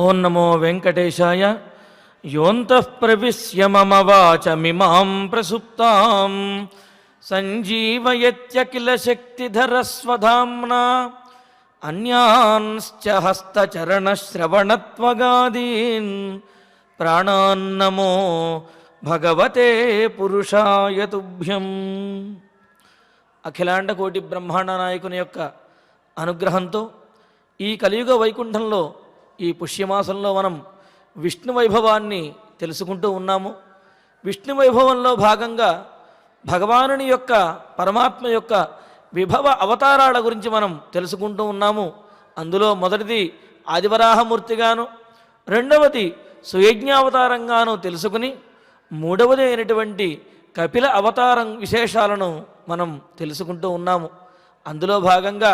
ఓం నమో వెంకటేశాయ. యోంతః ప్రవిశ్య మమ వాచమిమాం ప్రసుప్తాం సంజీవయత్యఖిల శక్తిధరస్వధామ్నా అన్యాన్శ్చ హస్తచరణశ్రవణత్వగాదీన్ ప్రాణాన్నమో భగవతే పురుషాయ తుభ్యం. అఖిలాండ కోటి బ్రహ్మాండ నాయకుని యొక్క అనుగ్రహంతో ఈ కలియుగ వైకుంఠంలో ఈ పుష్యమాసంలో మనం విష్ణు వైభవాన్ని తెలుసుకుంటూ ఉన్నాము. విష్ణు వైభవంలో భాగంగా భగవానుని యొక్క పరమాత్మ యొక్క విభవ అవతారాల గురించి మనం తెలుసుకుంటూ ఉన్నాము. అందులో మొదటిది ఆదివరాహమూర్తిగాను, రెండవది సుయజ్ఞావతారంగాను తెలుసుకుని మూడవది అయినటువంటి కపిల అవతారం విశేషాలను మనం తెలుసుకుంటూ ఉన్నాము. అందులో భాగంగా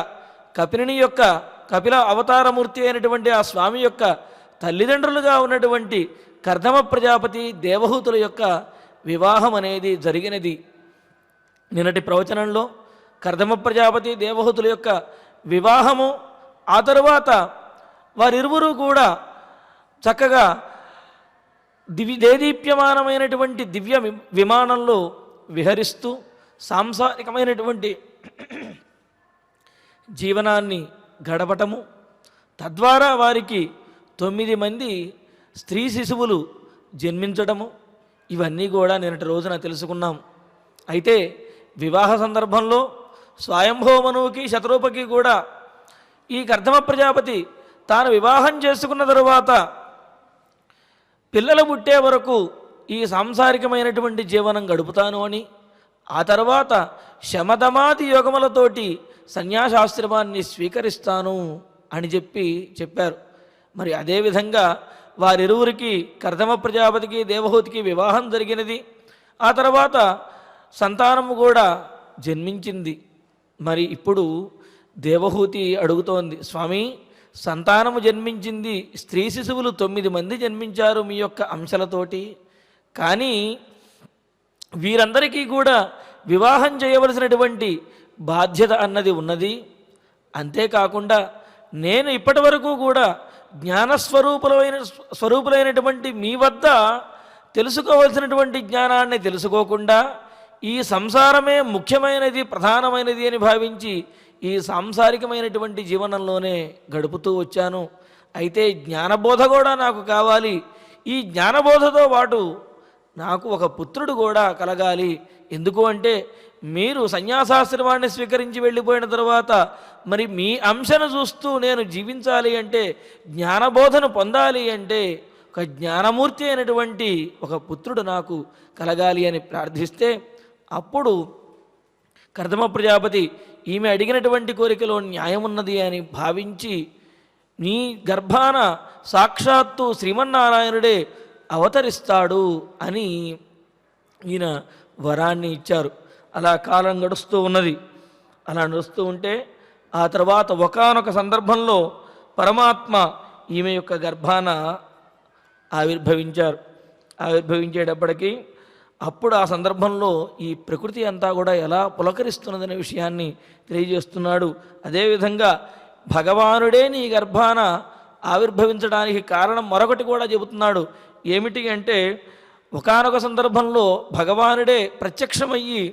కపిల అవతారమూర్తి అయినటువంటి ఆ స్వామి యొక్క తల్లిదండ్రులుగా ఉన్నటువంటి కర్దమ ప్రజాపతి దేవహూతుల యొక్క వివాహం అనేది జరిగినది. నిన్నటి ప్రవచనంలో కర్దమ ప్రజాపతి దేవహూతుల యొక్క వివాహము, ఆ తరువాత వారిరువురు కూడా చక్కగా దేదీప్యమానమైనటువంటి దివ్య విమానంలో విహరిస్తూ సాంసారికమైనటువంటి జీవనాన్ని గడపటము, తద్వారా వారికి 9 మంది స్త్రీ శిశువులు జన్మించడము, ఇవన్నీ కూడా నిన్నటి రోజున తెలుసుకున్నాం. అయితే వివాహ సందర్భంలో స్వయంభోమనువుకి శతరూపకి కూడా ఈ కర్దమ ప్రజాపతి తాను వివాహం చేసుకున్న తరువాత పిల్లలు పుట్టే వరకు ఈ సాంసారికమైనటువంటి జీవనం గడుపుతాను అని, ఆ తర్వాత శమదమాది యోగములతోటి సన్యాసాశ్రమాన్ని స్వీకరిస్తాను అని చెప్పారు. మరి అదేవిధంగా వారిరువురికి కర్దమ ప్రజాపతికి దేవహూతికి వివాహం జరిగినది. ఆ తర్వాత సంతానము కూడా జన్మించింది. మరి ఇప్పుడు దేవహూతి అడుగుతోంది, స్వామి సంతానము జన్మించింది, స్త్రీ శిశువులు 9 మంది జన్మించారు మీ యొక్క అంశలతోటి, కానీ వీరందరికీ కూడా వివాహం చేయవలసినటువంటి బాధ్యత అన్నది ఉన్నది. అంతేకాకుండా నేను ఇప్పటి వరకు కూడా స్వరూపులైనటువంటి మీ వద్ద తెలుసుకోవలసినటువంటి జ్ఞానాన్ని తెలుసుకోకుండా ఈ సంసారమే ముఖ్యమైనది, ప్రధానమైనది అని భావించి ఈ సాంసారికమైనటువంటి జీవనంలోనే గడుపుతూ వచ్చాను. అయితే జ్ఞానబోధ కూడా నాకు కావాలి. ఈ జ్ఞానబోధతో పాటు నాకు ఒక పుత్రుడు కూడా కలగాలి. ఎందుకు అంటే మీరు సన్యాసాశ్రమాన్ని స్వీకరించి వెళ్ళిపోయిన తర్వాత మరి మీ అంశను చూస్తూ నేను జీవించాలి అంటే, జ్ఞానబోధను పొందాలి అంటే ఒక జ్ఞానమూర్తి అయినటువంటి ఒక పుత్రుడు నాకు కలగాలి అని ప్రార్థిస్తే, అప్పుడు కర్దమ ప్రజాపతి ఈమె అడిగినటువంటి కోరికలో న్యాయం ఉన్నది అని భావించి నీ గర్భాన సాక్షాత్తు శ్రీమన్నారాయణుడే అవతరిస్తాడు అని ఈయన వరాన్ని ఇచ్చారు. అలా కాలం గడుస్తూ ఉన్నది. అలా నడుస్తూ ఉంటే ఆ తర్వాత ఒకానొక సందర్భంలో పరమాత్మ ఈమె యొక్క గర్భాన ఆవిర్భవించేటప్పటికీ అప్పుడు ఆ సందర్భంలో ఈ ప్రకృతి అంతా కూడా ఎలా పులకరిస్తున్నదనే విషయాన్ని తెలియజేస్తున్నాడు. అదేవిధంగా భగవానుడే నీ గర్భాన ఆవిర్భవించడానికి కారణం మరొకటి కూడా చెబుతున్నాడు. ఏమిటి అంటే, ఒకానొక సందర్భంలో భగవానుడే ప్రత్యక్షమయ్యి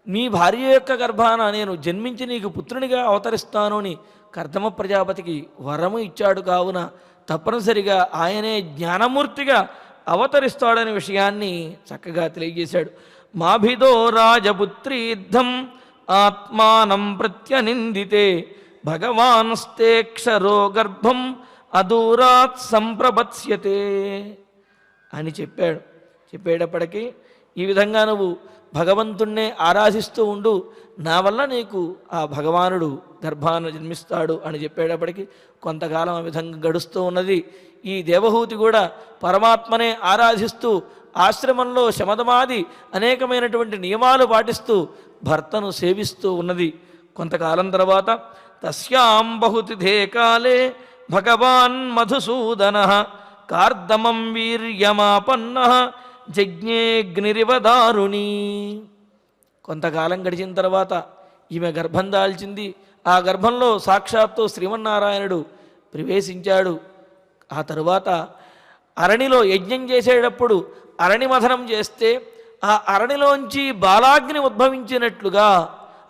నీ భార్య యొక్క గర్భాన నేను జన్మించి నీకు పుత్రునిగా అవతరిస్తాను అని కర్దమ ప్రజాపతికి వరము ఇచ్చాడు. కావున తప్పనిసరిగా ఆయనే జ్ఞానమూర్తిగా అవతరిస్తాడనే విషయాన్ని చక్కగా తెలియజేశాడు. మాభిదో రాజపుత్రీద్ధం ఆత్మానం ప్రత్యనిందితే భగవాన్స్తేక్షరో గర్భం అదూరాత్ సంప్రపత్స్యతే అని చెప్పేటప్పటికీ ఈ విధంగా నువ్వు భగవంతుణ్ణే ఆరాధిస్తూ ఉండు, నా వల్ల నీకు ఆ భగవానుడు గర్భాన జన్మిస్తాడు అని చెప్పేటప్పటికీ కొంతకాలం ఆ విధంగా గడుస్తూ ఉన్నది. ఈ దేవహూతి కూడా పరమాత్మనే ఆరాధిస్తూ ఆశ్రమంలో శమదమాది అనేకమైనటువంటి నియమాలు పాటిస్తూ భర్తను సేవిస్తూ ఉన్నది. కొంతకాలం తర్వాత తస్యాం బహుతిథే కాలే భగవాన్ మధుసూదన కార్దమం వీర్యమాపన్న జజ్ఞేగ్నిరివదారుణి. కొంతకాలం గడిచిన తర్వాత ఈమె గర్భం దాల్చింది. ఆ గర్భంలో సాక్షాత్తు శ్రీమన్నారాయణుడు ప్రవేశించాడు. ఆ తరువాత అరణిలో యజ్ఞం చేసేటప్పుడు అరణి మథనం చేస్తే ఆ అరణిలోంచి బాలాగ్ని ఉద్భవించినట్లుగా,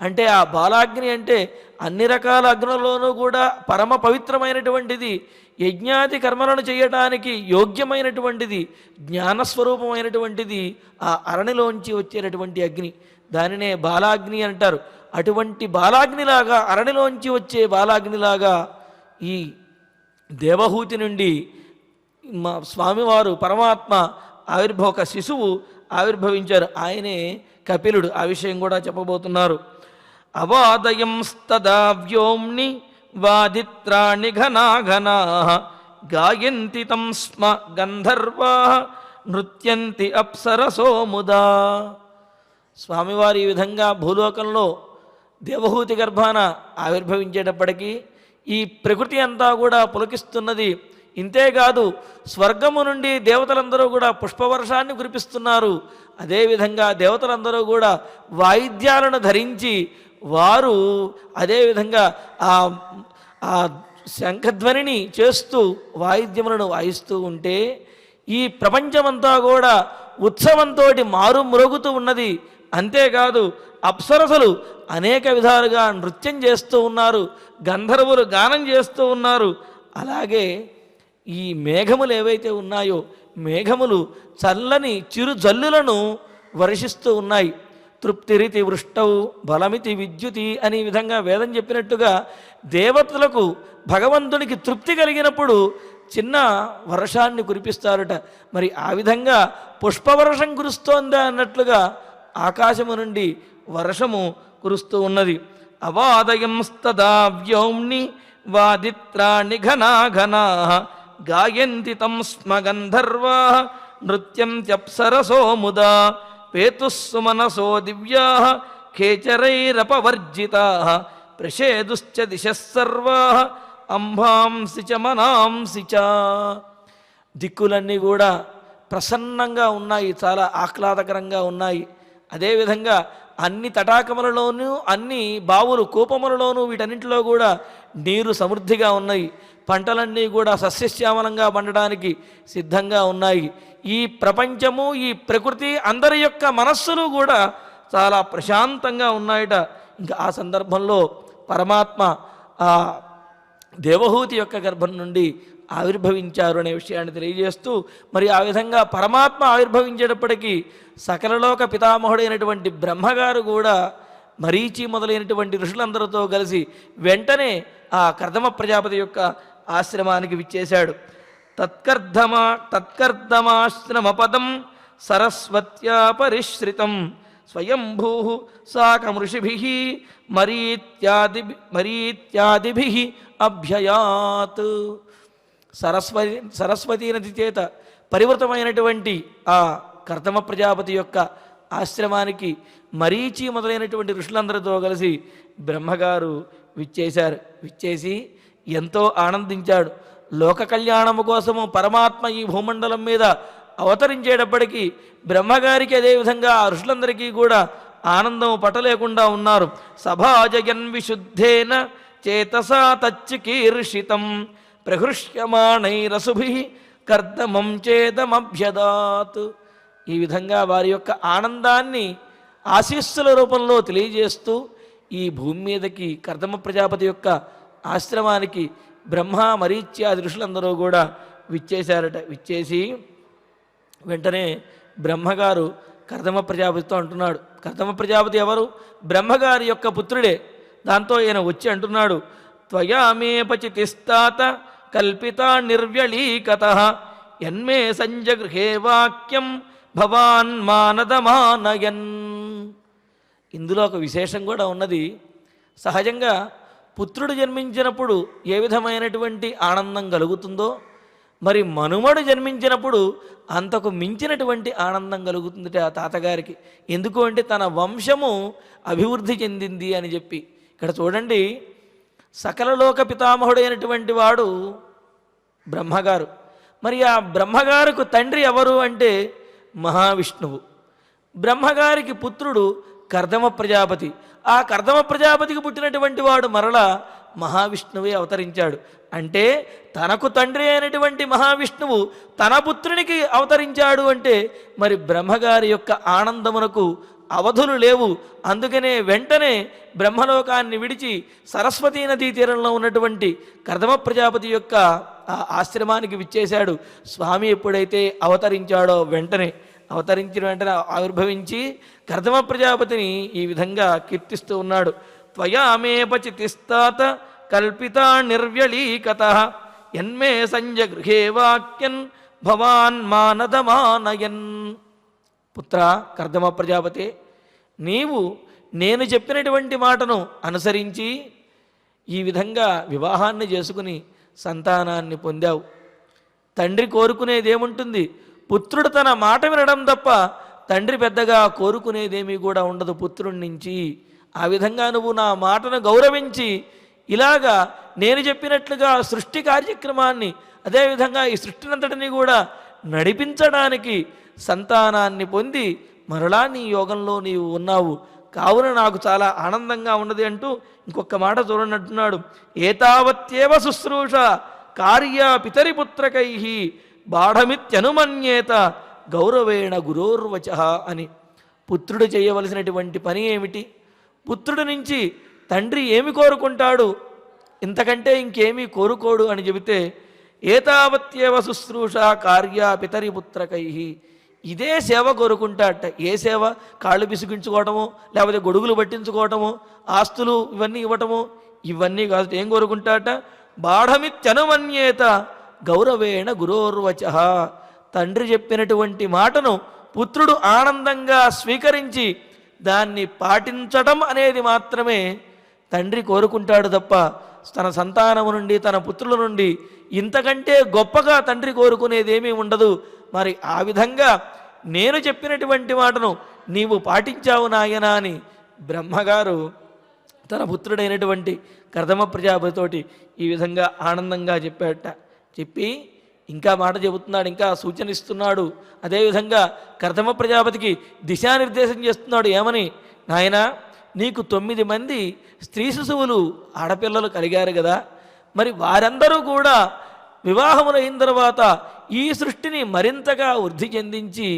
అంటే ఆ బాలాగ్ని అంటే అన్ని రకాల అగ్నుల్లోనూ కూడా పరమ పవిత్రమైనటువంటిది, యజ్ఞాది కర్మలను చేయటానికి యోగ్యమైనటువంటిది, జ్ఞానస్వరూపమైనటువంటిది ఆ అరణిలోంచి వచ్చేటటువంటి అగ్ని. దానినే బాలాగ్ని అంటారు. అటువంటి బాలాగ్నిలాగా, అరణిలోంచి వచ్చే బాలాగ్నిలాగా ఈ దేవహూతి నుండి మా స్వామివారు పరమాత్మ ఒక శిశువు ఆవిర్భవించారు. ఆయనే కపిలుడు. ఆ విషయం కూడా చెప్పబోతున్నారు. అవాదయంస్తదా వ్యోమ్ని వాదిత్రాణి ఘనాఘనా గాయంతి తం స్మ గంధర్వా నృత్యంతి అప్సరసో ముదా. స్వామివారు ఈ విధంగా భూలోకంలో దేవహూతి గర్భాన ఆవిర్భవించేటప్పటికీ ఈ ప్రకృతి అంతా కూడా పులకిస్తున్నది. ఇంతేకాదు స్వర్గము నుండి దేవతలందరూ కూడా పుష్పవర్షాన్ని కురిపిస్తున్నారు. అదేవిధంగా దేవతలందరూ కూడా వాయిద్యాలను ధరించి వారు అదేవిధంగా ఆ శంఖధ్వనిని చేస్తూ వాయిద్యములను వాయిస్తూ ఉంటే ఈ ప్రపంచమంతా కూడా ఉత్సవంతో మారుమ్రోగుతూ ఉన్నది. అంతేకాదు అప్సరసలు అనేక విధాలుగా నృత్యం చేస్తూ ఉన్నారు, గంధర్వులు గానం చేస్తూ ఉన్నారు. అలాగే ఈ మేఘములు ఏవైతే ఉన్నాయో మేఘములు చల్లని చిరు జల్లులను వర్షిస్తూ ఉన్నాయి. తృప్తిరితి వృష్టౌ బలమితి విద్యుతి అనే విధంగా వేదం చెప్పినట్టుగా దేవతలకు భగవంతునికి తృప్తి కలిగినప్పుడు చిన్న వర్షాన్ని కురిపిస్తారట. మరి ఆ విధంగా పుష్పవర్షం కురుస్తోందా అన్నట్లుగా ఆకాశము నుండి వర్షము కురుస్తూ ఉన్నది. అవాదయంస్తదా వ్యోమ్ని వాదిత్రాణి ఘనాఘనా గాయంతి తం స్మ గంధర్వా నృత్యంత్యప్సరసో ముదా పేతుస్సుమనసో దివ్యా ఖేచరైరపవర్జితా ప్రషేదుశ్చ దిశః సర్వా అంబాంసి చ మనాంసి చ. దిక్కులన్నీ కూడా ప్రసన్నంగా ఉన్నాయి, చాలా ఆహ్లాదకరంగా ఉన్నాయి. అదేవిధంగా అన్ని తటాకములలోనూ అన్ని బావులు కూపములలోనూ వీటన్నింటిలో కూడా నీరు సమృద్ధిగా ఉన్నాయి. పంటలన్నీ కూడా సస్యశ్యామలంగా పండడానికి సిద్ధంగా ఉన్నాయి. ఈ ప్రపంచము ఈ ప్రకృతి అందరి యొక్క మనస్సులు కూడా చాలా ప్రశాంతంగా ఉన్నాయట. ఇంకా ఆ సందర్భంలో పరమాత్మ ఆ దేవహూతి యొక్క గర్భం నుండి ఆవిర్భవించారు అనే విషయాన్ని తెలియజేస్తూ, మరి ఆ విధంగా పరమాత్మ ఆవిర్భవించేటప్పటికీ సకలలోక పితామహుడైనటువంటి బ్రహ్మగారు కూడా మరీచి మొదలైనటువంటి ఋషులందరితో కలిసి వెంటనే ఆ కర్దమ ప్రజాపతి యొక్క ఆశ్రమానికి విచ్చేశాడు. తత్కర్దమాశ్రమపదం సరస్వత్యా పరిశ్రితం స్వయంభూ సాకమృషిభిః మరీత్యాదిభిః అభ్యయాత్. సరస్వతీ నది చేత పరివృతమైనటువంటి ఆ కర్దమ ప్రజాపతి యొక్క ఆశ్రమానికి మరీచి మొదలైనటువంటి ఋషులందరితో కలిసి బ్రహ్మగారు విచ్చేశారు. విచ్చేసి ఎంతో ఆనందించాడు. లోక కళ్యాణము కోసము పరమాత్మ ఈ భూమండలం మీద అవతరించేటప్పటికీ బ్రహ్మగారికి అదేవిధంగా ఆ ఋషులందరికీ కూడా ఆనందము పట్టలేకుండా ఉన్నారు. సభాజయన్ విశుద్ధేన చేతసా తచ్చికీర్షితం ప్రహృష్యమాణైరసుభిః కర్దమం చేదమభ్యదాత్. ఈ విధంగా వారి యొక్క ఆనందాన్ని ఆశీస్సుల రూపంలో తెలియజేస్తూ ఈ భూమి మీదకి కర్దమ ప్రజాపతి యొక్క ఆశ్రమానికి బ్రహ్మ మరీచ్యాది ఋషులందరూ కూడా విచ్చేశారట. విచ్చేసి వెంటనే బ్రహ్మగారు కర్దమ ప్రజాపతితో అంటున్నాడు. కర్దమ ప్రజాపతి ఎవరు? బ్రహ్మగారి యొక్క పుత్రుడే. దాంతో ఈయన వచ్చి అంటున్నాడు, త్వయా మే పచితిస్తాత కల్పితా నిర్వ్యళీకతః యన్మే సంజగృహే వాక్యం భవాన్ మానదమానయన్. ఇందులో ఒక విశేషం కూడా ఉన్నది. సహజంగా పుత్రుడు జన్మించినప్పుడు ఏ విధమైనటువంటి ఆనందం కలుగుతుందో మరి మనుమడు జన్మించినప్పుడు అంతకు మించినటువంటి ఆనందం కలుగుతుంది ఆ తాతగారికి. ఎందుకు అంటే తన వంశము అభివృద్ధి చెందింది అని చెప్పి. ఇక్కడ చూడండి, సకలలోక పితామహుడైనటువంటి వాడు బ్రహ్మగారు. మరి ఆ బ్రహ్మగారికి తండ్రి ఎవరు అంటే మహావిష్ణువు. బ్రహ్మగారికి పుత్రుడు కర్దమ ప్రజాపతి. ఆ కర్దమ ప్రజాపతికి పుట్టినటువంటి వాడు మరలా మహావిష్ణువే అవతరించాడు. అంటే తనకు తండ్రి అయినటువంటి మహావిష్ణువు తన పుత్రునికి అవతరించాడు అంటే మరి బ్రహ్మగారి యొక్క ఆనందమునకు అవధులు లేవు. అందుకనే వెంటనే బ్రహ్మలోకాన్ని విడిచి సరస్వతీ నదీ తీరంలో ఉన్నటువంటి కర్దమ ప్రజాపతి యొక్క ఆశ్రమానికి విచ్చేశాడు. స్వామి ఎప్పుడైతే అవతరించాడో వెంటనే అవతరించిన వెంటనే ఆవిర్భవించి కర్దమ ప్రజాపతిని ఈ విధంగా కీర్తిస్తూ ఉన్నాడు. త్వయా మే పచితిస్తాత కల్పితా నిర్వ్యళీకత యన్మే సంజగృహే వాక్యన్ భవాన్ మానదమానయన్. పుత్ర కర్దమ ప్రజాపతి, నీవు నేను చెప్పినటువంటి మాటను అనుసరించి ఈ విధంగా వివాహాన్ని చేసుకుని సంతానాన్ని పొందావు. తండ్రి కోరుకునేదేముంటుంది? పుత్రుడు తన మాట వినడం తప్ప తండ్రి పెద్దగా కోరుకునేదేమీ కూడా ఉండదు పుత్రుడి నుంచి. ఆ విధంగా నువ్వు నా మాటను గౌరవించి ఇలాగా నేను చెప్పినట్లుగా సృష్టి కార్యక్రమాన్ని అదేవిధంగా ఈ సృష్టినంతటిని కూడా నడిపించడానికి సంతానాన్ని పొంది మరలా నీ యోగంలో నీవు ఉన్నావు. కావున నాకు చాలా ఆనందంగా ఉన్నది అంటూ ఇంకొక మాట చూడండి అంటున్నాడు. ఏతావత్యేవ శుశ్రూష కార్య పితరిపుత్రకై బాఢమిత్యనుమన్యేత గౌరవేణ గురోర్వచ అని. పుత్రుడు చేయవలసినటువంటి పని ఏమిటి? పుత్రుడి నుంచి తండ్రి ఏమి కోరుకుంటాడు? ఇంతకంటే ఇంకేమీ కోరుకోడు అని చెబితే ఏతావత్యేవ శుశ్రూష కార్య పితరిపుత్రకై, ఇదే సేవ కోరుకుంటాడట. ఏ సేవ? కాళ్ళు బిసుగించుకోవటము, లేకపోతే గొడుగులు పట్టించుకోవటము, ఆస్తులు ఇవన్నీ ఇవ్వటము, ఇవన్నీ కాదు. ఏం కోరుకుంటాడట? బాఢమిత్యనుమన్యేత గౌరవేణ గురోర్వచ. తండ్రి చెప్పినటువంటి మాటను పుత్రుడు ఆనందంగా స్వీకరించి దాన్ని పాటించటం అనేది మాత్రమే తండ్రి కోరుకుంటాడు తప్ప తన సంతానము నుండి తన పుత్రుల నుండి ఇంతకంటే గొప్పగా తండ్రి కోరుకునేదేమీ ఉండదు. మరి ఆ విధంగా నేను చెప్పినటువంటి మాటను నీవు పాటించావు నాయనా అని బ్రహ్మగారు తన పుత్రుడైనటువంటి కర్దమ ప్రజాపతితోటి ఈ విధంగా ఆనందంగా చెప్పాడట. చెప్పి ఇంకా మాట చెబుతున్నాడు, ఇంకా సూచన ఇస్తున్నాడు. అదేవిధంగా కర్దమ ప్రజాపతికి దిశానిర్దేశం చేస్తున్నాడు. ఏమని? నాయనా, నీకు 9 మంది స్త్రీ శిశువులు ఆడపిల్లలు కలిగారు కదా, మరి వారందరూ కూడా వివాహములైన తర్వాత ఈ సృష్టిని మరింతగా వృద్ధి చెందించి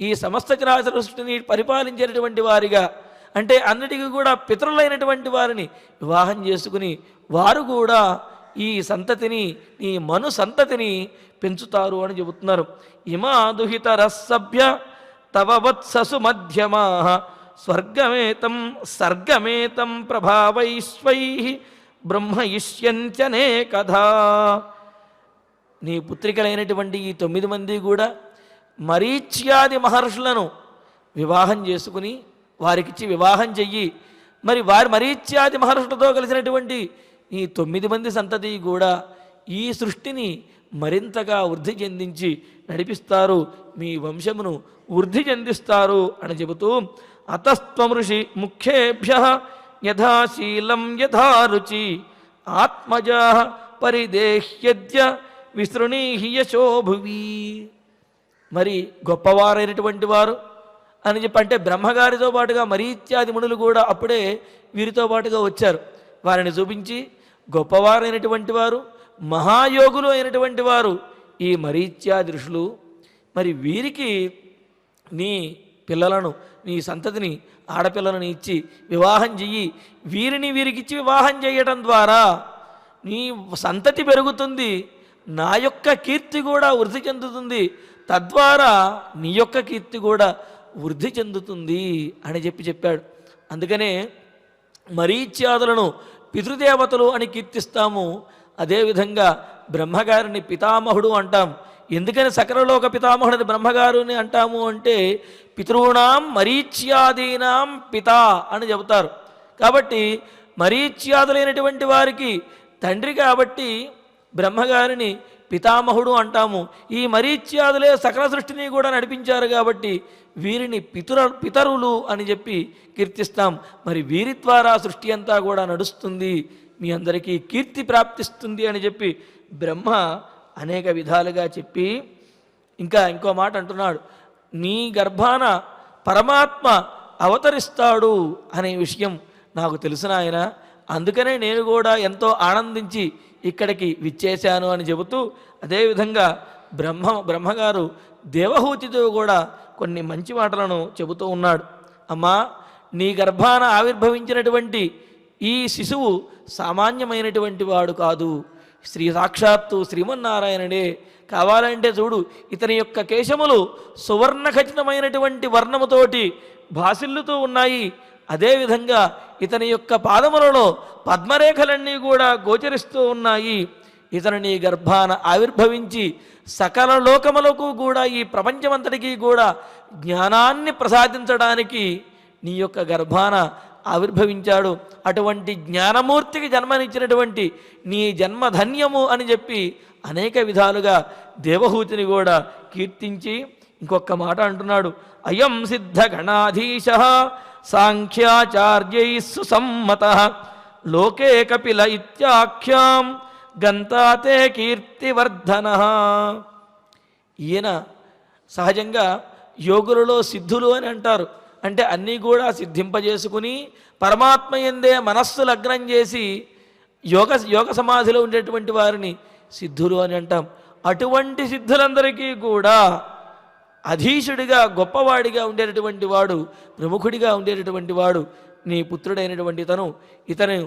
ఈ సమస్త చరాచర సృష్టిని పరిపాలించేటటువంటి వారిగా, అంటే అన్నిటికీ కూడా పితరులైనటువంటి వారిని వివాహం చేసుకుని వారు కూడా ఈ సంతతిని, ఈ మను సంతతిని పెంచుతారు అని చెబుతున్నారు. ఇమా దుహితరసభ్య తవ వత్ససు మధ్యమా స్వర్గమేతం సర్గమేతం ప్రభావైశ్వై బ్రహ్మయిష్యంత్యనే కథా. నీ పుత్రికలైనటువంటి ఈ 9 మంది కూడా మరీచ్యాది మహర్షులను వివాహం చేసుకుని వారికిచ్చి వివాహం చెయ్యి. మరి వారి మరీచ్యాది మహర్షులతో కలిసినటువంటి ఈ 9 మంది సంతతి కూడా ఈ సృష్టిని మరింతగా వృద్ధి చెందించి నడిపిస్తారు, మీ వంశమును వృద్ధి చెందిస్తారు అని చెబుతూ అతస్త్వమృషి ముఖ్యేభ్య యథాశీలం యథారుచి ఆత్మజా పరిదేహ్యద్య విసృణీహి యశోభువి. మరి గొప్పవారైనటువంటి వారు అని చెప్పి అంటే బ్రహ్మగారితో పాటుగా మరీత్యాది మునులు కూడా అప్పుడే వీరితో పాటుగా వచ్చారు. వారిని చూపించి గొప్పవారైనటువంటి వారు, మహాయోగులు అయినటువంటి వారు ఈ మరీత్యాది ఋషులు, మరి వీరికి నీ పిల్లలను, నీ సంతతిని, ఆడపిల్లలను ఇచ్చి వివాహం చెయ్యి. వీరికిచ్చి వివాహం చేయటం ద్వారా నీ సంతతి పెరుగుతుంది, నా యొక్క కీర్తి కూడా వృద్ధి చెందుతుంది, తద్వారా నీ యొక్క కీర్తి కూడా వృద్ధి చెందుతుంది అని చెప్పాడు. అందుకనే మరీచ్యాదులను పితృదేవతలు అని కీర్తిస్తాము. అదేవిధంగా బ్రహ్మగారిని పితామహుడు అంటాం. ఎందుకని సకలలోక పితామహుడిని బ్రహ్మగారుని అంటాము అంటే పితృణాం మరీచ్యాదీనాం పితా అని చెబుతారు. కాబట్టి మరీచ్యాదులైనటువంటి వారికి తండ్రి కాబట్టి బ్రహ్మగారిని పితామహుడు అంటాము. ఈ మరీచ్యాదులే సకల సృష్టిని కూడా నడిపించారు కాబట్టి వీరిని పితరులు అని చెప్పి కీర్తిస్తాం. మరి వీరి ద్వారా సృష్టి అంతా కూడా నడుస్తుంది, మీ అందరికీ కీర్తి ప్రాప్తిస్తుంది అని చెప్పి బ్రహ్మ అనేక విధాలుగా చెప్పి ఇంకో మాట అంటున్నాడు. నీ గర్భాన పరమాత్మ అవతరిస్తాడు అనే విషయం నాకు తెలుసు నాయన. అందుకనే నేను కూడా ఎంతో ఆనందించి ఇక్కడికి విచ్చేశాను అని చెబుతూ, అదేవిధంగా బ్రహ్మగారు దేవహూతితో కూడా కొన్ని మంచి మాటలను చెబుతూ ఉన్నాడు. అమ్మా, నీ గర్భాన ఆవిర్భవించినటువంటి ఈ శిశువు సామాన్యమైనటువంటి వాడు కాదు, సాక్షాత్తు శ్రీమన్నారాయణుడే. కావాలంటే చూడు, ఇతని యొక్క కేశములు సువర్ణ ఖచ్చితమైనటువంటి వర్ణముతోటి భాసిల్లుతూ ఉన్నాయి. అదేవిధంగా ఇతని యొక్క పాదములలో పద్మరేఖలన్నీ కూడా గోచరిస్తూ ఉన్నాయి. ఇతను నీ గర్భాన ఆవిర్భవించి సకల లోకములకు కూడా, ఈ ప్రపంచమంతటికీ కూడా జ్ఞానాన్ని ప్రసాదించడానికి నీ యొక్క గర్భాన ఆవిర్భవించాడు. అటువంటి జ్ఞానమూర్తికి జన్మనిచ్చినటువంటి నీ జన్మధన్యము అని చెప్పి అనేక విధాలుగా దేవహూతిని కూడా కీర్తించి ఇంకొక మాట అంటున్నాడు. అయం సిద్ధ గణాధీశ సాంఖ్యాచార్యై సుసమ్మత లోకే కపిల ఇత్యాఖ్యాం గంతాతే కీర్తివర్ధన. ఈయన సహజంగా యోగులలో సిద్ధులు అని అంటారు. అంటే అన్నీ కూడా సిద్ధింపజేసుకుని పరమాత్మ యందే మనస్సు లగ్నం చేసి యోగ సమాధిలో ఉండేటువంటి వారిని సిద్ధులు అని అంటాం. అటువంటి సిద్ధులందరికీ కూడా అధీశుడిగా, గొప్పవాడిగా ఉండేటటువంటి వాడు, ప్రముఖుడిగా ఉండేటటువంటి వాడు నీ పుత్రుడైనటువంటి ఇతను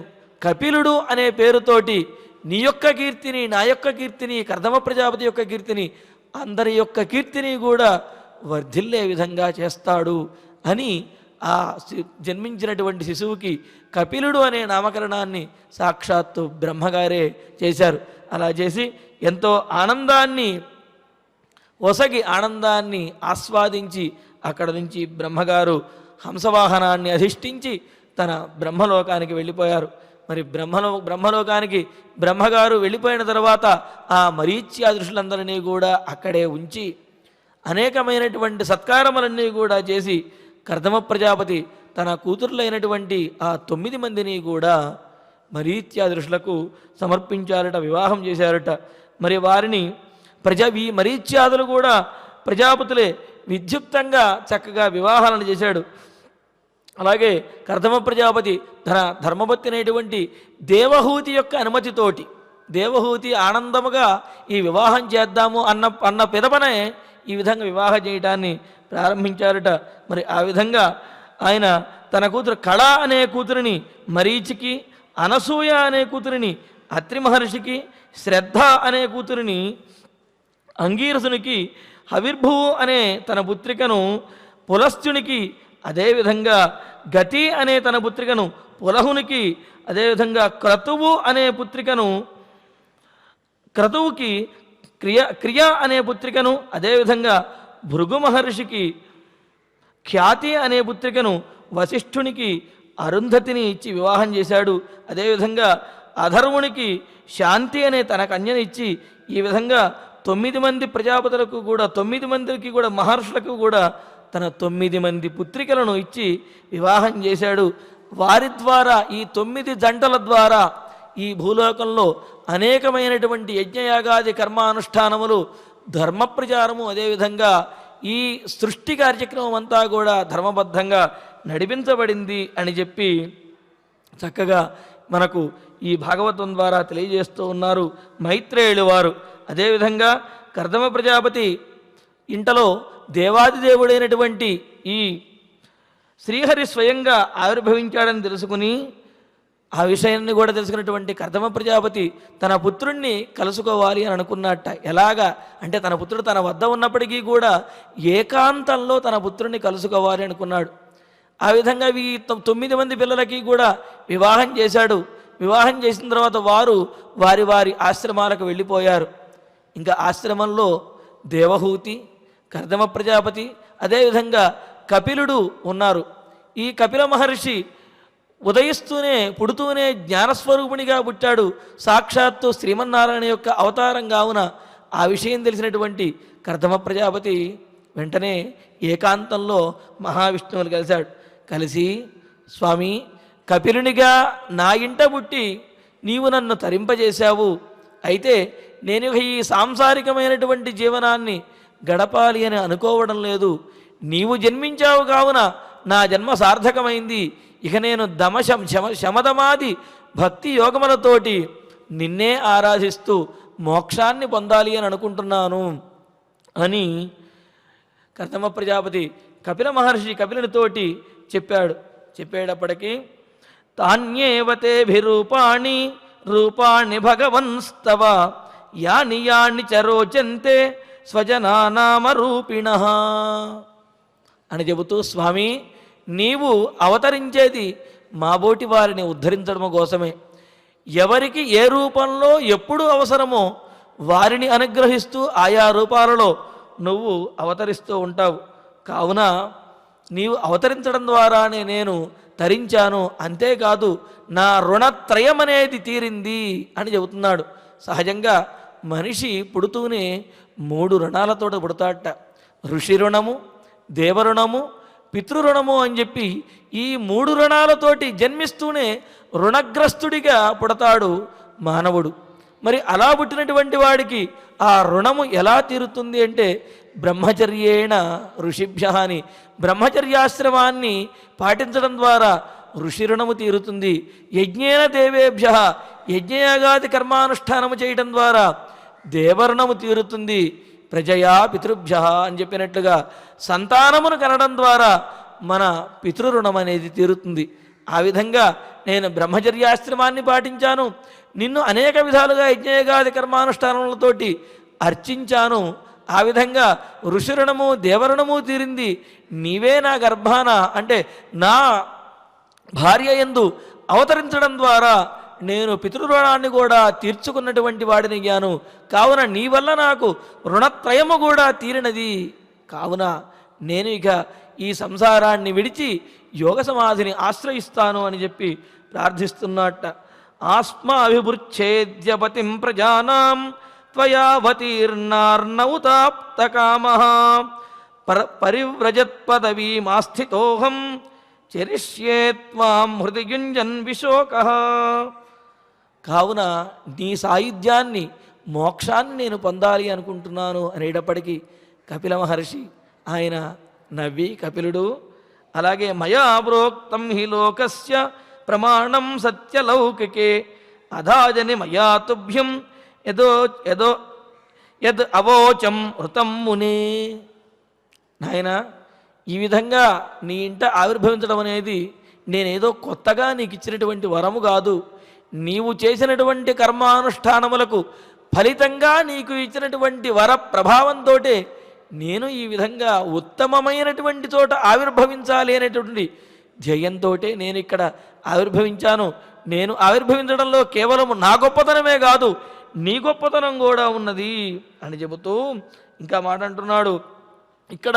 కపిలుడు అనే పేరుతోటి నీ యొక్క కీర్తిని, నా యొక్క కీర్తిని, కర్దమ ప్రజాపతి యొక్క కీర్తిని, అందరి యొక్క కీర్తిని కూడా వర్ధిల్లే విధంగా చేస్తాడు అని ఆ జన్మించినటువంటి శిశువుకి కపిలుడు అనే నామకరణాన్ని సాక్షాత్తు బ్రహ్మగారే చేశారు. అలా చేసి ఎంతో ఆనందాన్ని ఒసగి, ఆనందాన్ని ఆస్వాదించి అక్కడ నుంచి బ్రహ్మగారు హంసవాహనాన్ని అధిష్ఠించి తన బ్రహ్మలోకానికి వెళ్ళిపోయారు. మరి బ్రహ్మలోకానికి బ్రహ్మగారు వెళ్ళిపోయిన తర్వాత ఆ మరీచ్యాదృశులందరినీ కూడా అక్కడే ఉంచి అనేకమైనటువంటి సత్కారములన్నీ కూడా చేసి కర్దమ ప్రజాపతి తన కూతురులైనటువంటి ఆ 9 మందిని కూడా మరీచ్యాదృశులకు సమర్పించారట, వివాహం చేశారట. మరి వారిని ఈ మరీచ్యాదులు కూడా ప్రజాపతులే విద్యుక్తంగా చక్కగా వివాహాలను చేశాడు. అలాగే కర్దమ ప్రజాపతి తన ధర్మపత్ని అనేటువంటి దేవహూతి యొక్క అనుమతితోటి, దేవహూతి ఆనందముగా ఈ వివాహం చేద్దాము అన్న పిదపనే ఈ విధంగా వివాహం చేయటాన్ని ప్రారంభించారట. మరి ఆ విధంగా ఆయన తన కూతురు కళ అనే కూతురిని మరీచికి, అనసూయ అనే కూతురిని అత్రి మహర్షికి, శ్రద్ధ అనే కూతురిని అంగీరసునికి, హవిర్భువు అనే తన పుత్రికను పులస్త్యునికి, అదేవిధంగా గతి అనే తన పుత్రికను పులహునికి, అదేవిధంగా క్రతువు అనే పుత్రికను క్రతువుకి, క్రియ అనే పుత్రికను, అదేవిధంగా భృగు మహర్షికి ఖ్యాతి అనే పుత్రికను వశిష్ఠునికి, అరుంధతిని ఇచ్చి వివాహం చేశాడు. అదేవిధంగా అధర్వునికి శాంతి అనే తన కన్యను ఇచ్చి ఈ విధంగా 9 మంది ప్రజాపతులకు కూడా, 9 మందికి కూడా, మహర్షులకు కూడా తన 9 మంది పుత్రికలను ఇచ్చి వివాహం చేశాడు. వారి ద్వారా, ఈ 9 జంటల ద్వారా ఈ భూలోకంలో అనేకమైనటువంటి యజ్ఞయాగాది కర్మానుష్ఠానములు, ధర్మ ప్రచారము, అదేవిధంగా ఈ సృష్టి కార్యక్రమం అంతా కూడా ధర్మబద్ధంగా నడిపించబడింది అని చెప్పి చక్కగా మనకు ఈ భాగవతం ద్వారా తెలియజేస్తూ ఉన్నారు మైత్రేయులు వారు. అదేవిధంగా కర్దమ ప్రజాపతి ఇంటలో దేవాదిదేవుడైనటువంటి ఈ శ్రీహరి స్వయంగా ఆవిర్భవించాడని తెలుసుకుని, ఆ విషయాన్ని కూడా తెలుసుకున్నటువంటి కర్దమ ప్రజాపతి తన పుత్రుణ్ణి కలుసుకోవాలి అని అనుకున్నట్ట. ఎలాగా అంటే తన పుత్రుడు తన వద్ద ఉన్నప్పటికీ కూడా ఏకాంతంలో తన పుత్రుణ్ణి కలుసుకోవాలి అనుకున్నాడు. ఆ విధంగా ఈ 9 మంది పిల్లలకి కూడా వివాహం చేశాడు. వివాహం చేసిన తర్వాత వారు వారి వారి ఆశ్రమాలకు వెళ్ళిపోయారు. ఇంకా ఆశ్రమంలో దేవహూతి, కర్దమ ప్రజాపతి, అదేవిధంగా కపిలుడు ఉన్నారు. ఈ కపిల మహర్షి ఉదయిస్తూనే పుడుతూనే జ్ఞానస్వరూపునిగా పుట్టాడు. సాక్షాత్తు శ్రీమన్నారాయణ యొక్క అవతారం కావున ఆ విషయం తెలిసినటువంటి కర్దమ ప్రజాపతి వెంటనే ఏకాంతంలో మహావిష్ణువుని కలిశాడు. కలిసి, స్వామి, కపిలునిగా నా ఇంట పుట్టి నీవు నన్ను తరింపజేశావు. అయితే నేను ఈ సాంసారికమైనటువంటి జీవనాన్ని గడపాలి అని అనుకోవడం లేదు. నీవు జన్మించావు కావున నా జన్మ సార్థకమైంది. ఇక నేను శమదమాది భక్తి యోగములతోటి నిన్నే ఆరాధిస్తూ మోక్షాన్ని పొందాలి అని అనుకుంటున్నాను అని కర్దమ ప్రజాపతి కపిల మహర్షి కపిలునితోటి చెప్పేటప్పటికీ తాన్యేవతేభిరూపాణి రూపాణి భగవన్స్తవ యాని యాని చరోచంతే స్వజనానామరూపిణ అని చెబుతూ, స్వామి నీవు అవతరించేది మాబోటి వారిని ఉద్ధరించడం కోసమే. ఎవరికి ఏ రూపంలో ఎప్పుడు అవసరమో వారిని అనుగ్రహిస్తూ ఆయా రూపాలలో నువ్వు అవతరిస్తూ ఉంటావు. కావున నీవు అవతరించడం ద్వారానే నేను తరించాను, అంతేకాదు నా రుణత్రయం అనేది తీరింది అని చెబుతున్నాడు. సహజంగా మనిషి పుడుతూనే 3 రుణాలతో పుడతాడట. ఋషి రుణము, దేవరుణము, పితృరుణము అని చెప్పి ఈ 3 రుణాలతోటి జన్మిస్తూనే రుణగ్రస్తుడిగా పుడతాడు మానవుడు. మరి అలా పుట్టినటువంటి వాడికి ఆ రుణము ఎలా తీరుతుంది అంటే బ్రహ్మచర్యేణ ఋషిభ్య అని బ్రహ్మచర్యాశ్రమాన్ని పాటించడం ద్వారా ఋషి రుణము తీరుతుంది. యజ్ఞేన దేవేభ్య యజ్ఞయాగాది కర్మానుష్ఠానము చేయడం ద్వారా దేవరుణము తీరుతుంది. ప్రజయా పితృభ్య అని చెప్పినట్లుగా సంతానమును కనడం ద్వారా మన పితృరుణం అనేది తీరుతుంది. ఆ విధంగా నేను బ్రహ్మచర్యాశ్రమాన్ని పాటించాను, నిన్ను అనేక విధాలుగా యజ్ఞయాగాది కర్మానుష్ఠానములతోటి అర్చించాను. ఆ విధంగా ఋషిరుణము దేవరుణము తీరింది. నీవే నా గర్భాన అంటే నా భార్య యందు అవతరించడం ద్వారా నేను పితృరుణాన్ని కూడా తీర్చుకున్నటువంటి వాడినయ్యాను. కావున నీ వల్ల నాకు రుణత్రయము కూడా తీరినది. కావున నేను ఇక ఈ సంసారాన్ని విడిచి యోగ సమాధిని ఆశ్రయిస్తాను అని చెప్పి ప్రార్థిస్తున్నట్ట. ఆస్మాభిభృచ్ఛేద్యపతిం ప్రజానాం త్వయావతీర్ణార్నౌతాప్తకామః పరివ్రజత్పదవీమాస్థితోహం చరిష్యే త్వాం హృది యుంజన్ విశోకః. కావున నీ సాయుధ్యాన్ని మోక్షాన్ని నేను పొందాలి అనుకుంటున్నాను అనేటప్పటికీ కపిల మహర్షి ఆయన నవ్వి, కపిలుడు అలాగే మయా ప్రోక్తం హి లోకస్య ప్రమాణం సత్యలౌకికే అధాజని మయా తుభ్యం యద్ అవోచం హృతం మునే. నాయన, ఈ విధంగా నీ ఇంట ఆవిర్భవించడం అనేది నేనేదో కొత్తగా నీకు ఇచ్చినటువంటి వరము కాదు. నీవు చేసినటువంటి కర్మానుష్ఠానములకు ఫలితంగా నీకు ఇచ్చినటువంటి వర ప్రభావంతో నేను ఈ విధంగా ఉత్తమమైనటువంటి చోట ఆవిర్భవించాలి అనేటువంటి ధ్యేయంతో నేను ఇక్కడ ఆవిర్భవించాను. నేను ఆవిర్భవించడంలో కేవలం నా గొప్పతనమే కాదు, నీ గొప్పతనం కూడా ఉన్నది అని చెబుతూ ఇంకా మాట అంటున్నాడు. ఇక్కడ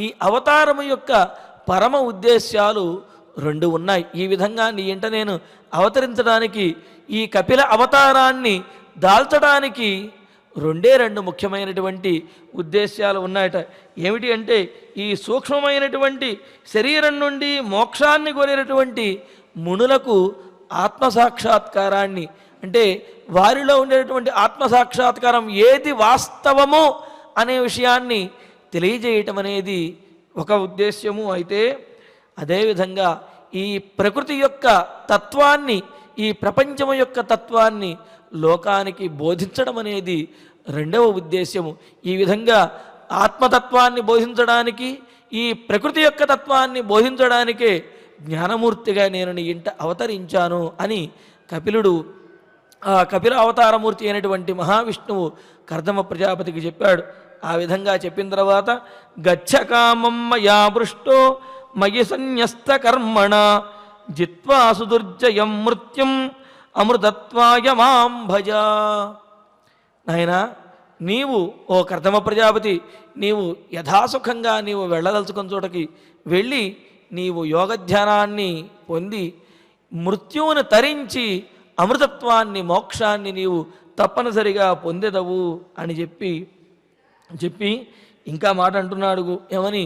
ఈ అవతారము యొక్క పరమ ఉద్దేశ్యాలు 2 ఉన్నాయి. ఈ విధంగా నీ ఇంట నేను అవతరించడానికి, ఈ కపిల అవతారాన్ని దాల్చడానికి 2 ముఖ్యమైనటువంటి ఉద్దేశ్యాలు ఉన్నాయట. ఏమిటి అంటే ఈ సూక్ష్మమైనటువంటి శరీరం నుండి మోక్షాన్ని కోరేటటువంటి మునులకు ఆత్మసాక్షాత్కారాన్ని, అంటే వారిలో ఉండేటువంటి ఆత్మసాక్షాత్కారం ఏది వాస్తవమో అనే విషయాన్ని తెలియజేయటం అనేది ఒక ఉద్దేశ్యము అయితే, అదేవిధంగా ఈ ప్రకృతి యొక్క తత్వాన్ని, ఈ ప్రపంచము యొక్క తత్వాన్ని లోకానికి బోధించడం అనేది 2వ ఉద్దేశ్యము. ఈ విధంగా ఆత్మతత్వాన్ని బోధించడానికి, ఈ ప్రకృతి యొక్క తత్వాన్ని బోధించడానికే జ్ఞానమూర్తిగా నేను నీ ఇంట అవతరించాను అని కపిలుడు, ఆ కపిల అవతారమూర్తి అయినటువంటి మహావిష్ణువు కర్దమ ప్రజాపతికి చెప్పాడు. ఆ విధంగా చెప్పిన తర్వాత గచ్చకామం మయా పృష్టో మయి సన్యస్త కర్మణ జిత్వా సుదుర్జయం మృత్యుం అమృతత్వాయ మాం భజ. నాయనా, నీవు ఓ కర్దమ ప్రజాపతి, నీవు యథాసుఖంగా నీవు వెళ్ళదలుచుకున్న చోటకి వెళ్ళి నీవు యోగధ్యానాన్ని పొంది మృత్యువును తరించి అమృతత్వాన్ని, మోక్షాన్ని నీవు తప్పనిసరిగా పొందెదవు అని చెప్పి ఇంకా మాట అంటున్నాడు. ఏమని?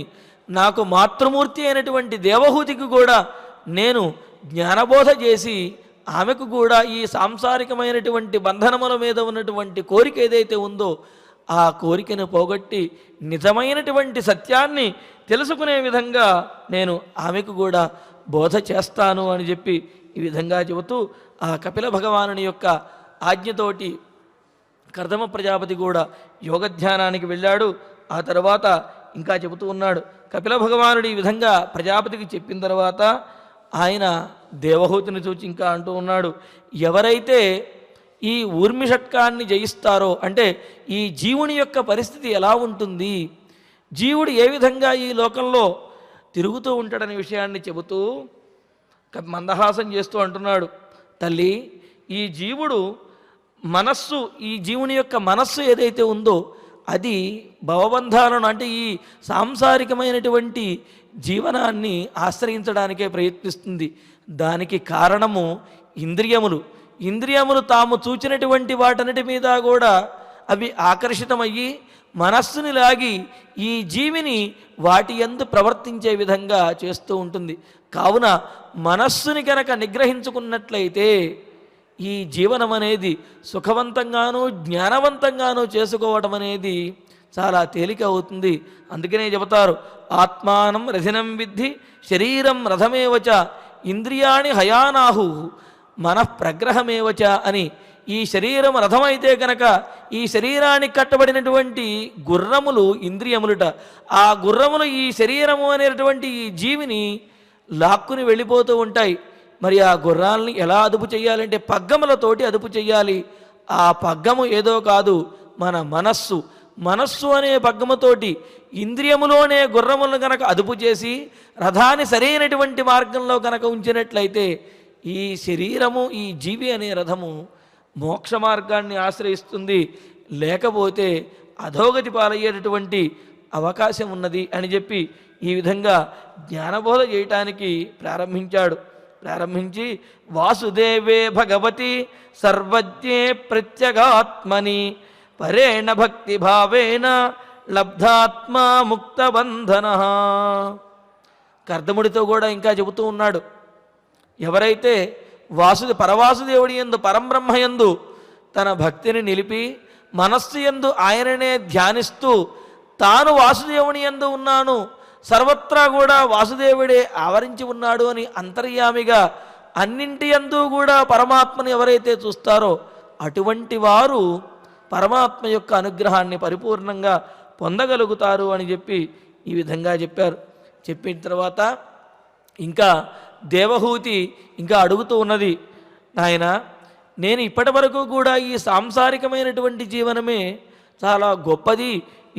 నాకు మాతృమూర్తి అయినటువంటి దేవహూతికి కూడా నేను జ్ఞానబోధ చేసి ఆమెకు కూడా ఈ సాంసారికమైనటువంటి బంధనముల మీద ఉన్నటువంటి కోరిక ఏదైతే ఉందో ఆ కోరికను పోగొట్టి నిజమైనటువంటి సత్యాన్ని తెలుసుకునే విధంగా నేను ఆమెకు కూడా బోధ చేస్తాను అని చెప్పి ఈ విధంగా చెబుతూ ఆ కపిల భగవానుని యొక్క ఆజ్ఞతోటి కర్దమ ప్రజాపతి కూడా యోగధ్యానానికి వెళ్ళాడు. ఆ తర్వాత ఇంకా చెబుతూ ఉన్నాడు. కపిల భగవానుడు ఈ విధంగా ప్రజాపతికి చెప్పిన తర్వాత ఆయన దేవహూతిని చూచి ఇంకా అంటూ ఉన్నాడు, ఎవరైతే ఈ ఊర్మిషట్కాన్ని జయిస్తారో, అంటే ఈ జీవుని యొక్క పరిస్థితి ఎలా ఉంటుంది, జీవుడు ఏ విధంగా ఈ లోకంలో తిరుగుతూ ఉంటాడనే విషయాన్ని చెబుతూ మందహాసం చేస్తూ అంటున్నాడు, తల్లి ఈ జీవుడు మనస్సు, ఈ జీవుని యొక్క మనస్సు ఏదైతే ఉందో అది భవబంధాలను, అంటే ఈ సాంసారికమైనటువంటి జీవనాన్ని ఆశ్రయించడానికే ప్రయత్నిస్తుంది. దానికి కారణము ఇంద్రియములు. ఇంద్రియములు తాము చూచినటువంటి వాటన్నిటి మీద కూడా అవి ఆకర్షితమయ్యి మనస్సుని లాగి ఈ జీవిని వాటి యందు ప్రవర్తించే విధంగా చేస్తూ ఉంటుంది. కావున మనస్సుని కనుక నిగ్రహించుకున్నట్లయితే ఈ జీవనం అనేది సుఖవంతంగానూ జ్ఞానవంతంగానూ చేసుకోవటం అనేది చాలా తేలిక అవుతుంది. అందుకనే చెబుతారు, ఆత్మానం రథినం విద్ధి శరీరం రథమేవచ ఇంద్రియాణి హయానాహు మనఃప్రగ్రహమేవచ అని. ఈ శరీరం రథమైతే కనుక ఈ శరీరానికి కట్టబడినటువంటి గుర్రములు ఇంద్రియములుట. ఆ గుర్రములు ఈ శరీరము అనేటువంటి ఈ జీవిని లాక్కుని వెళ్ళిపోతూ ఉంటాయి. మరి ఆ గుర్రాలని ఎలా అదుపు చేయాలంటే పగ్గములతోటి అదుపు చేయాలి. ఆ పగ్గము ఏదో కాదు, మన మనస్సు. మనస్సు అనే పగ్గముతోటి ఇంద్రియములోనే గుర్రములను కనుక అదుపు చేసి రథాన్ని సరైనటువంటి మార్గంలో కనుక ఉంచినట్లయితే ఈ శరీరము, ఈ జీవి అనే రథము మోక్ష మార్గాన్ని ఆశ్రయిస్తుంది, లేకపోతే అధోగతి పాలయ్యేటటువంటి అవకాశం ఉన్నది అని చెప్పి ఈ విధంగా జ్ఞానబోధ చేయటానికి ప్రారంభించి వాసుదేవే భగవతి సర్వజ్ఞే ప్రత్యగాత్మని పరేణ భక్తిభావేన లబ్ధాత్మా ముక్తబంధన. కర్దముడితో కూడా ఇంకా చెబుతూ ఉన్నాడు, ఎవరైతే పరవాసుదేవుడి యందు, పరంబ్రహ్మ యందు తన భక్తిని నిలిపి మనస్సు యందు ఆయననే ధ్యానిస్తూ తాను వాసుదేవుని యందు ఉన్నాను, సర్వత్రా కూడా వాసుదేవుడే ఆవరించి ఉన్నాడు అని అంతర్యామిగా అన్నింటి యందు కూడా పరమాత్మను ఎవరైతే చూస్తారో అటువంటి వారు పరమాత్మ యొక్క అనుగ్రహాన్ని పరిపూర్ణంగా పొందగలుగుతారు అని చెప్పి ఈ విధంగా చెప్పారు. చెప్పిన తర్వాత ఇంకా దేవహూతి ఇంకా అడుగుతూ ఉన్నది, నాయన నేను ఇప్పటి వరకు కూడా ఈ సాంసారికమైనటువంటి జీవనమే చాలా గొప్పది,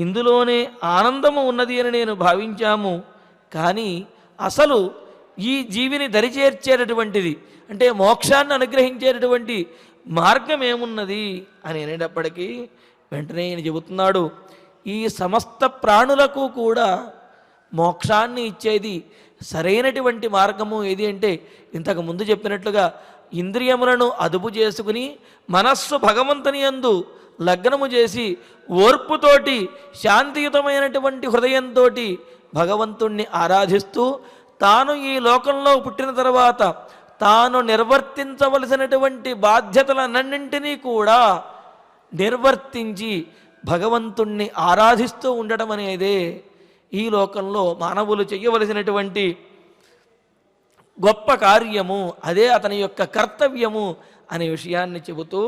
ఇందులోనే ఆనందము ఉన్నది అని నేను భావించాము. కానీ అసలు ఈ జీవిని దరిచేర్చేటటువంటిది, అంటే మోక్షాన్ని అనుగ్రహించేటటువంటి మార్గం ఏమున్నది అని అనేటప్పటికీ వెంటనే ఆయన చెబుతున్నాడు, ఈ సమస్త ప్రాణులకు కూడా మోక్షాన్ని ఇచ్చేది సరైనటువంటి మార్గము ఏది అంటే ఇంతకు ముందు చెప్పినట్లుగా ఇంద్రియములను అదుపు చేసుకుని మనస్సు భగవంతుని యందు లగ్నము చేసి ఓర్పుతోటి శాంతియుతమైనటువంటి హృదయంతో భగవంతుణ్ణి ఆరాధిస్తూ తాను ఈ లోకంలో పుట్టిన తర్వాత తాను నిర్వర్తించవలసినటువంటి బాధ్యతలన్నింటినీ కూడా నిర్వర్తించి భగవంతుణ్ణి ఆరాధిస్తూ ఉండడం అనేదే ఈ లోకంలో మానవులు చేయవలసినటువంటి గొప్ప కార్యము, అదే అతని యొక్క కర్తవ్యము అనే విషయాన్ని చెబుతూ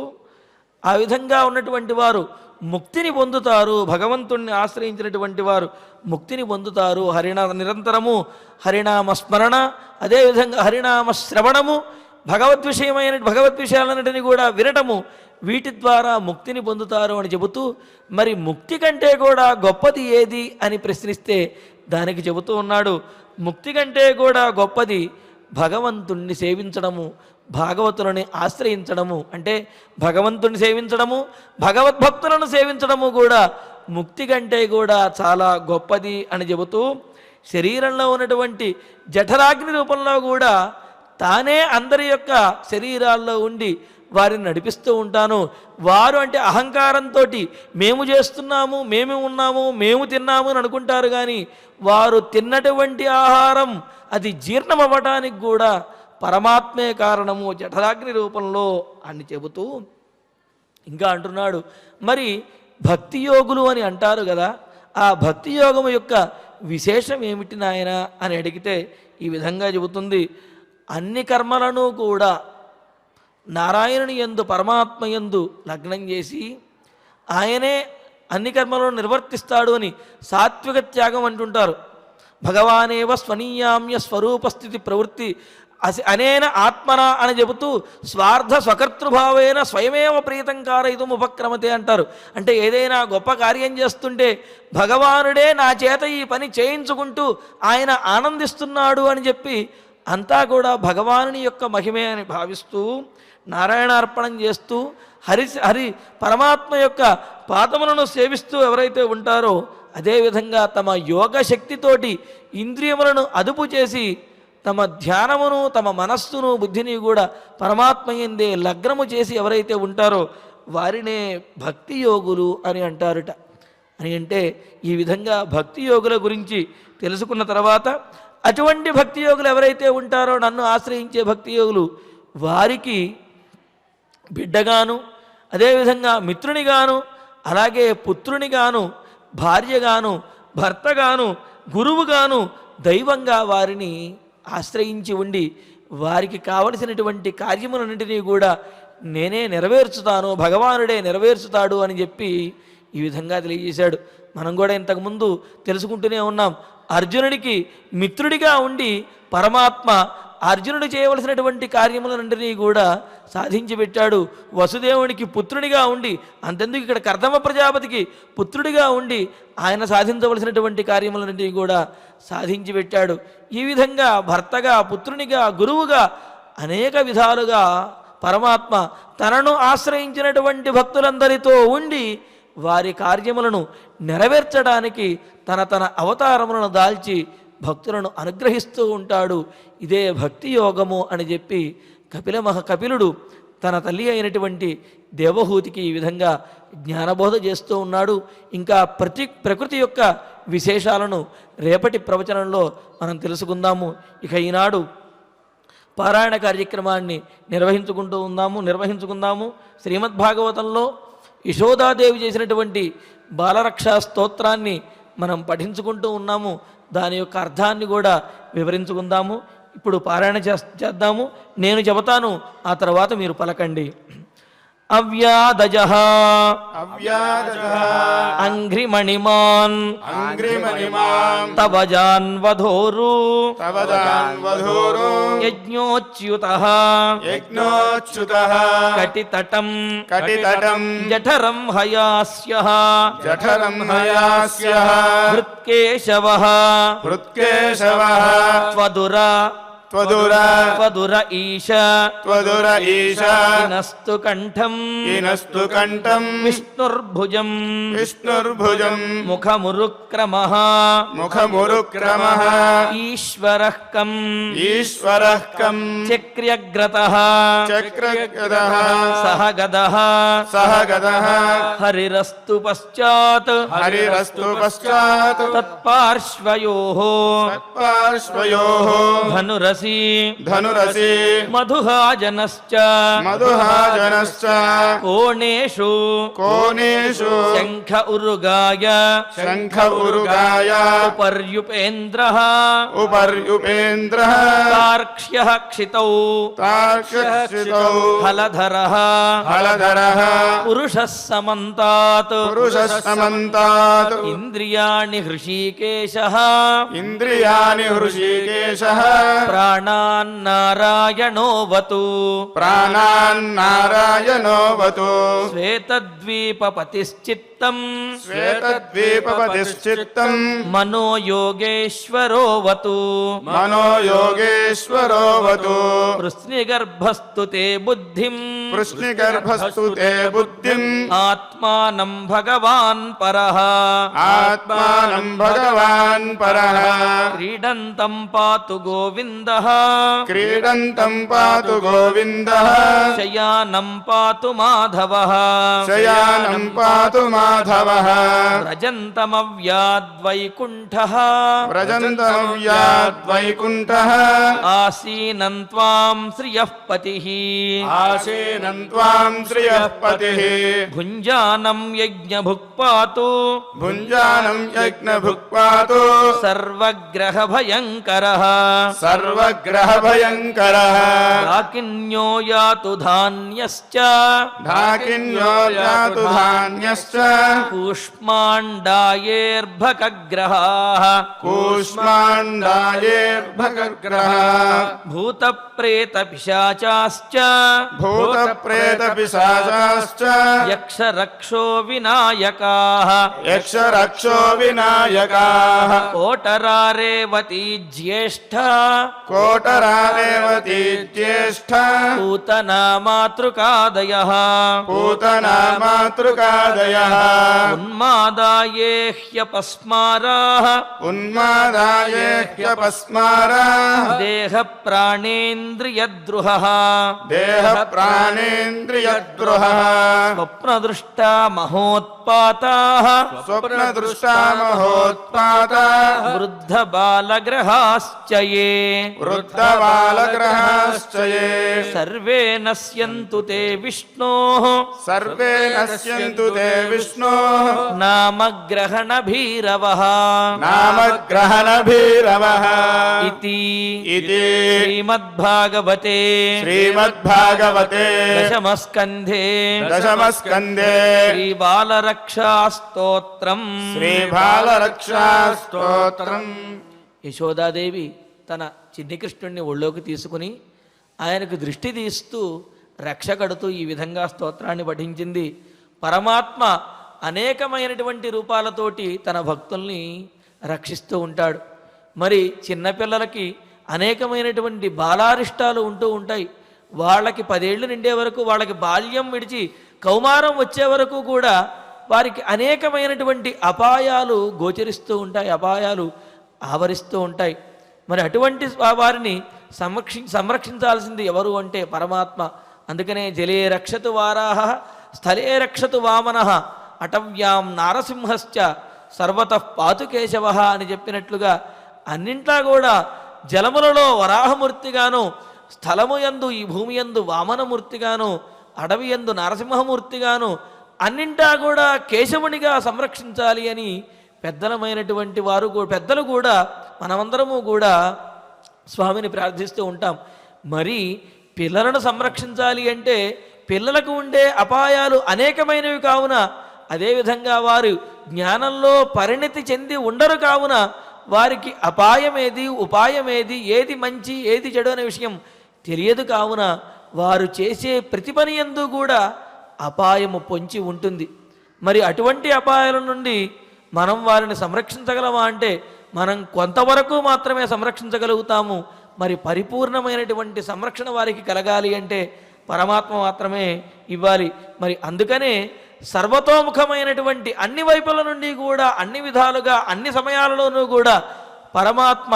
ఆ విధంగా ఉన్నటువంటి వారు ముక్తిని పొందుతారు. భగవంతుణ్ణి ఆశ్రయించినటువంటి వారు ముక్తిని పొందుతారు. నిరంతరము హరినామ స్మరణ, అదేవిధంగా హరినామ శ్రవణము, భగవద్విషయాలన్నిటిని కూడా వినటము, వీటి ద్వారా ముక్తిని పొందుతారు అని చెబుతూ, మరి ముక్తి కంటే కూడా గొప్పది ఏది అని ప్రశ్నిస్తే దానికి చెబుతూ ఉన్నాడు, ముక్తి కంటే కూడా గొప్పది భగవంతుణ్ణి సేవించడము, భాగవతులని ఆశ్రయించడము. అంటే భగవంతుని సేవించడము, భగవద్భక్తులను సేవించడము కూడా ముక్తి కంటే కూడా చాలా గొప్పది అని చెబుతూ, శరీరంలో ఉన్నటువంటి జఠరాగ్ని రూపంలో కూడా తానే అందరి యొక్క శరీరాల్లో ఉండి వారిని నడిపిస్తూ ఉంటాను. వారు అంటే అహంకారంతో మేము చేస్తున్నాము, మేము ఉన్నాము, మేము తిన్నాము అని అనుకుంటారు. కానీ వారు తిన్నటువంటి ఆహారం అది జీర్ణమవ్వటానికి కూడా పరమాత్మే కారణము జఠరాగ్ని రూపంలో అని చెబుతూ ఇంకా అంటున్నాడు, మరి భక్తి యోగులు అని అంటారు కదా, ఆ భక్తి యోగము యొక్క విశేషం ఏమిటి నాయన అని అడిగితే ఈ విధంగా చెబుతుంది. అన్ని కర్మలను కూడా నారాయణుని యందు పరమాత్మ యందు లగ్నం చేసి ఆయనే అన్ని కర్మలను నిర్వర్తిస్తాడు అని సాత్విక త్యాగం అంటుంటారు. భగవానేవ స్వనీయామ్య స్వరూపస్థితి ప్రవృత్తి అనేన ఆత్మన అని చెబుతూ స్వార్థ స్వకర్తృభావేన స్వయమేవ ప్రీతం కారయితుం ఉపక్రమతే అంటారు. అంటే ఏదైనా గొప్ప కార్యం చేస్తుంటే భగవానుడే నా చేత ఈ పని చేయించుకుంటూ ఆయన ఆనందిస్తున్నాడు అని చెప్పి అంతా కూడా భగవానుని యొక్క మహిమే అని భావిస్తూ నారాయణార్పణం చేస్తూ హరి పరమాత్మ యొక్క పాదములను సేవిస్తూ ఎవరైతే ఉంటారో అదేవిధంగా తమ యోగ శక్తితోటి ఇంద్రియములను అదుపు చేసి తమ ధ్యానమును తమ మనస్సును బుద్ధిని కూడా పరమాత్మ యందే లగ్నము చేసి ఎవరైతే ఉంటారో వారినే భక్తి యోగులు అని అంటారుట. అని అంటే ఈ విధంగా భక్తి యోగుల గురించి తెలుసుకున్న తర్వాత అటువంటి భక్తి యోగులు ఎవరైతే ఉంటారో నన్ను ఆశ్రయించే భక్తి యోగులు వారికి బిడ్డగాను అదేవిధంగా మిత్రునిగాను అలాగే పుత్రునిగాను భార్యగాను భర్తగాను గురువుగాను దైవంగా వారిని ఆశ్రయించి ఉండి వారికి కావలసినటువంటి కార్యములన్నింటినీ కూడా నేనే నెరవేర్చుతాను, భగవానుడే నెరవేర్చుతాడు అని చెప్పి ఈ విధంగా తెలియజేశాడు. మనం కూడా ఇంతకుముందు తెలుసుకుంటూనే ఉన్నాం. అర్జునుడికి మిత్రుడిగా ఉండి పరమాత్మ అర్జునుడు చేయవలసినటువంటి కార్యములన్నింటినీ కూడా సాధించి పెట్టాడు. వసుదేవునికి పుత్రుడిగా ఉండి, అంతెందుకు ఇక్కడ కర్దమ ప్రజాపతికి పుత్రుడిగా ఉండి ఆయన సాధించవలసినటువంటి కార్యములన్నింటినీ కూడా సాధించి పెట్టాడు. ఈ విధంగా భర్తగా పుత్రునిగా గురువుగా అనేక విధాలుగా పరమాత్మ తనను ఆశ్రయించినటువంటి భక్తులందరితో ఉండి వారి కార్యములను నెరవేర్చడానికి తన అవతారములను దాల్చి భక్తులను అనుగ్రహిస్తూ ఉంటాడు. ఇదే భక్తి యోగము అని చెప్పి కపిలుడు తన తల్లి అయినటువంటి దేవహూతికి ఈ విధంగా జ్ఞానబోధ చేస్తూ ఉన్నాడు. ఇంకా ప్రకృతి యొక్క విశేషాలను రేపటి ప్రవచనంలో మనం తెలుసుకుందాము. ఇక ఈనాడు పారాయణ కార్యక్రమాన్ని నిర్వహించుకుందాము. శ్రీమద్భాగవతంలో యశోదాదేవి చేసినటువంటి బాలరక్షా స్తోత్రాన్ని మనం పఠించుకుంటూ ఉన్నాము. దాని యొక్క అర్థాన్ని కూడా వివరించుకుందాము. ఇప్పుడు పారాయణ చేద్దాము. నేను చెబుతాను, ఆ తర్వాత మీరు పలకండి. అవ్యాదజః అంఘ్రిమణిమాన్ తవజాన్వధోరు యజ్ఞోచ్యుతః కటితటం జఠరం హయాస్యః హృత్కేశవః త్వదుర ఈశ ఇనస్తు కంఠం విష్ణుర్భుజం ముఖమురుక్రమః ఈశ్వరః కం చక్ర్యగ్రతః సహ గదః హరిరస్తు పశ్చాత్ తత్పార్శ్వయోః ధనురసి మధుహాజనశ్చ కోణేషు శంఖ ఉరుగాయ ఉపర్యుపేంద్రః తార్క్ష్యః క్షితౌ హలధరః పురుషः సమంతాత్ ఇంద్రియాణి హృషీకేశః ప్రాణాన్నారాయణోవతు శ్వేతద్వీపపతిశ్చిత్తం మనోయోగేశ్వరోవతు వృష్ణిగర్భస్తు తే బుద్ధిం ఆత్మానం భగవాన్ పరః క్రీడంతం పాతు గోవిందః శయానం పాతు మాధవః వ్రజంతమవ్యాద్వైకుంఠః ఆసీనం త్వాం శ్రియః పతిః दैनं त्वां श्रियः पतिः भुञ्जानं यज्ञभुक्पातु भुञ्जानं यज्ञभुक्पातु सर्वग्रहभयङ्करः सर्वग्रहभयङ्करः डाकिन्यो यातु धान्यश्च ढाकिन्यो यातु धान्यश्च कूष्माण्डायैर्भकग्रहाः कूष्माण्डायैर्भकग्रहाः भूतप्रेतपिशाचाश्च भूतप्रेतपिशाचाश्च यक्षरक्षो विनायकाः यक्षरक्षो विनायकाः कोटरारेवती ज्येष्ठा कोटरारेवती ज्येष्ठा पूतना मातृकादयः पूतना मातृकादयः उन्मादाये ह्यपस्माराः उन्मादाय ह्यपस्माराः देहप्राणेन्द्रियद्रुहः देहप्राणेन्द्रियद्रुहः स्वप्नदृष्टा महोत्पाताः स्वप्नदृष्टा महोत्पाताः वृद्धबालग्रहाश्च ये वृद्धबालग्रहाश्च ये सर्वे नश्यन्तु ते विष्णोः सर्वे नश्यन्तु ते विष्णोः नामग्रहणभीरवः नामग्रहणभीरवः इति श्रीमद्भागवते श्रीमद्भागवते दशमस्कन्धे दशमस्कन्धे श्रीबालरक्षास्तोत्रम् श्रीबालरक्षास्तोत्रम् యశోదాదేవి తన చిన్ని కృష్ణుడిని ఒళ్ళోకి తీసుకుని ఆయనకు దృష్టి తీస్తూ రక్ష కడుతూ ఈ విధంగా స్తోత్రాన్ని పఠించింది. పరమాత్మ అనేకమైనటువంటి రూపాలతోటి తన భక్తుల్ని రక్షిస్తూ ఉంటాడు. మరి చిన్నపిల్లలకి అనేకమైనటువంటి బాలారిష్టాలు ఉంటూ ఉంటాయి. వాళ్ళకి 10 ఏళ్ళు నిండే వరకు, వాళ్ళకి బాల్యం విడిచి కౌమారం వచ్చే వరకు కూడా వారికి అనేకమైనటువంటి అపాయాలు గోచరిస్తూ ఉంటాయి, అపాయాలు ఆవరిస్తూ ఉంటాయి. మరి అటువంటి వారిని సంరక్షించాల్సింది ఎవరు అంటే పరమాత్మ. అందుకనే జలే రక్షతు వారాహ స్థలే రక్షతు వామనః అటవ్యాం నారసింహశ్చ సర్వతః పాతు కేశవః అని చెప్పినట్లుగా అన్నింట్లా కూడా జలములలో వరాహమూర్తిగాను, స్థలము యందు ఈ భూమి యందు వామనమూర్తిగాను, అడవి యందు నరసింహమూర్తిగాను అన్నింటా కూడా కేశవునిగా సంరక్షించాలి అని పెద్దలమైనటువంటి వారు పెద్దలు కూడా మనమందరము కూడా స్వామిని ప్రార్థిస్తూ ఉంటాం. మరి పిల్లలను సంరక్షించాలి అంటే పిల్లలకు ఉండే అపాయాలు అనేకమైనవి కావున, అదేవిధంగా వారు జ్ఞానంలో పరిణతి చెంది ఉండరు కావున వారికి అపాయమేది ఉపాయమేది, ఏది మంచి ఏది చెడు అనే విషయం తెలియదు కావున వారు చేసే ప్రతి పని యందు కూడా అపాయము పొంచి ఉంటుంది. మరి అటువంటి అపాయాల నుండి మనం వారిని సంరక్షించగలమా అంటే మనం కొంతవరకు మాత్రమే సంరక్షించగలుగుతాము. మరి పరిపూర్ణమైనటువంటి సంరక్షణ వారికి కలగాలి అంటే పరమాత్మ మాత్రమే ఇవ్వాలి. మరి అందుకనే సర్వతోముఖమైనటువంటి అన్ని వైపుల నుండి కూడా, అన్ని విధాలుగా, అన్ని సమయాలలోనూ కూడా పరమాత్మ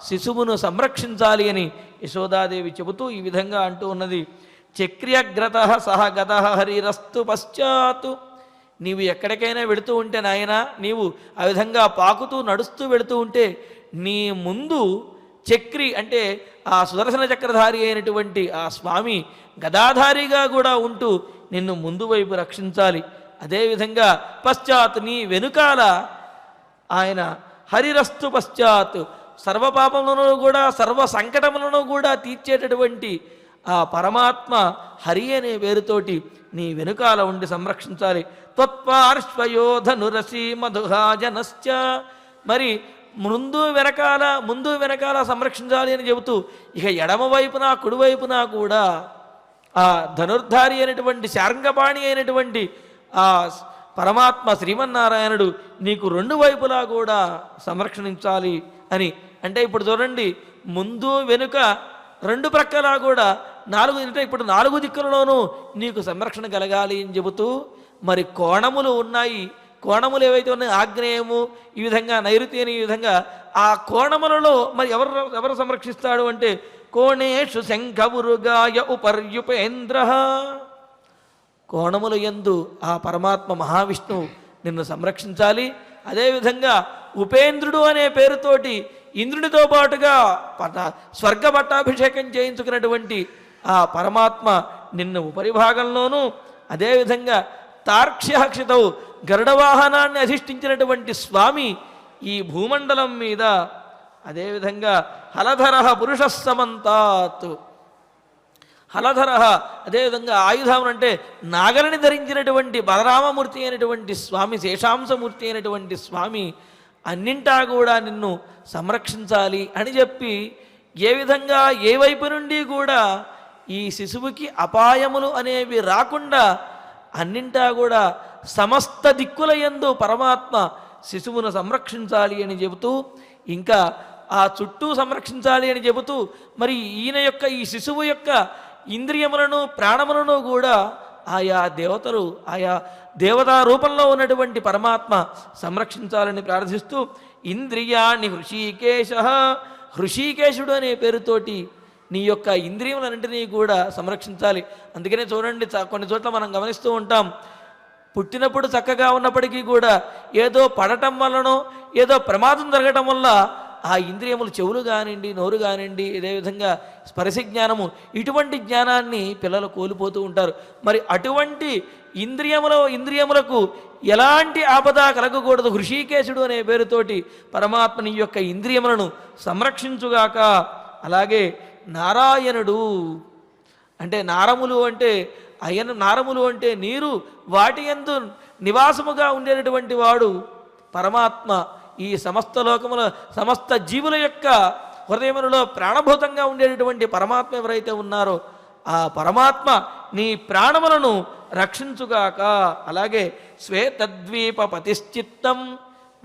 శిశువును సంరక్షించాలి అని యశోదాదేవి చెబుతూ ఈ విధంగా అంటూ ఉన్నది. చక్ర్యగ్రత సహ గత హరిరస్తు పశ్చాత్తు. నీవు ఎక్కడికైనా వెళుతూ ఉంటే నాయనా, నీవు ఆ విధంగా పాకుతూ నడుస్తూ వెళుతూ ఉంటే నీ ముందు చక్రి అంటే ఆ సుదర్శన చక్రధారి అయినటువంటి ఆ స్వామి గదాధారిగా కూడా ఉంటూ నిన్ను ముందు వైపు రక్షించాలి. అదేవిధంగా పశ్చాత్ నీ వెనుకాల ఆయన హరిరస్తు పశ్చాత్ సర్వపాపములను కూడా సర్వ సంకటములను కూడా తీర్చేటటువంటి ఆ పరమాత్మ హరి అనే పేరుతోటి నీ వెనుకాల ఉండి సంరక్షించాలి. త్వత్పార్శ్వయోధనురసి మధుహాజనశ్చ. మరి ముందు వెనకాల సంరక్షించాలి అని చెబుతూ ఇక ఎడమవైపున కుడివైపున కూడా ఆ ధనుర్ధారి అయినటువంటి శార్ంగపాణి అయినటువంటి ఆ పరమాత్మ శ్రీమన్నారాయణుడు నీకు 2 వైపులా కూడా సంరక్షించాలి అని. అంటే ఇప్పుడు చూడండి, ముందు వెనుక 2 ప్రక్కలా కూడా 4 అంటే ఇప్పుడు 4 దిక్కులలోనూ నీకు సంరక్షణ కలగాలి అని చెబుతూ మరి కోణములు ఉన్నాయి. కోణములు ఏవైతే ఉన్నాయో ఆగ్నేయము, ఈ విధంగా నైరుతి అని, ఈ విధంగా ఆ కోణములలో మరి ఎవరు సంరక్షిస్తాడు అంటే కోణేషు శంఖవురుగాయ ఉపర్యుపేంద్ర. కోణముల యందు ఆ పరమాత్మ మహావిష్ణువు నిన్ను సంరక్షించాలి. అదేవిధంగా ఉపేంద్రుడు అనే పేరుతోటి ఇంద్రుడితో పాటుగా స్వర్గ పట్టాభిషేకం చేయించుకున్నటువంటి ఆ పరమాత్మ నిన్ను ఉపరిభాగంలోనూ అదేవిధంగా తార్క్ష్యక్షితవు గరుడవాహనాన్ని అధిష్ఠించినటువంటి స్వామి ఈ భూమండలం మీద, అదేవిధంగా హలధర పురుష సమంతాత్, హలధర అదేవిధంగా ఆయుధం అంటే నాగలిని ధరించినటువంటి బలరామమూర్తి అయినటువంటి స్వామి, శేషాంశమూర్తి అయినటువంటి స్వామి అన్నింటా కూడా నిన్ను సంరక్షించాలి అని చెప్పి ఏ విధంగా ఏ వైపు నుండి కూడా ఈ శిశువుకి అపాయములు అనేవి రాకుండా అన్నింటా కూడా సమస్త దిక్కుల యందు పరమాత్మ శిశువును సంరక్షించాలి అని చెబుతూ, ఇంకా ఆ చుట్టూ సంరక్షించాలి అని చెబుతూ, మరి ఈయన యొక్క ఈ శిశువు యొక్క ఇంద్రియములను ప్రాణములను కూడా ఆయా దేవతలు, ఆయా దేవతా రూపంలో ఉన్నటువంటి పరమాత్మ సంరక్షించాలని ప్రార్థిస్తూ, ఇంద్రియాణి హృషీకేశ, హృషీకేశుడు అనే పేరుతోటి నీ యొక్క ఇంద్రియములన్నింటినీ కూడా సంరక్షించాలి. అందుకనే చూడండి, కొన్ని చోట్ల మనం గమనిస్తూ ఉంటాం, పుట్టినప్పుడు చక్కగా ఉన్నప్పటికీ కూడా ఏదో పడటం వల్లనో ఏదో ప్రమాదం జరగటం వల్ల ఆ ఇంద్రియములు, చెవులు కానివ్వండి, నోరు కానివ్వండి, అదేవిధంగా స్పర్శ జ్ఞానము, ఇటువంటి జ్ఞానాన్ని పిల్లలు కోల్పోతూ ఉంటారు. మరి అటువంటి ఇంద్రియములకు ఎలాంటి ఆపద కలగకూడదు. హృషీకేశుడు అనే పేరుతోటి పరమాత్మని యొక్క ఇంద్రియములను సంరక్షించుగాక. అలాగే నారాయణుడు అంటే నారములు అంటే నారములు అంటే నీరు, వాటి యందు నివాసముగా ఉండేటటువంటి వాడు పరమాత్మ. ఈ సమస్త లోకముల సమస్త జీవుల యొక్క హృదయములలో ప్రాణభూతంగా ఉండేటటువంటి పరమాత్మ ఎవరైతే ఉన్నారో ఆ పరమాత్మ నీ ప్రాణములను రక్షించుగాక. అలాగే శ్వేతద్వీప పతిశ్చిత్తం,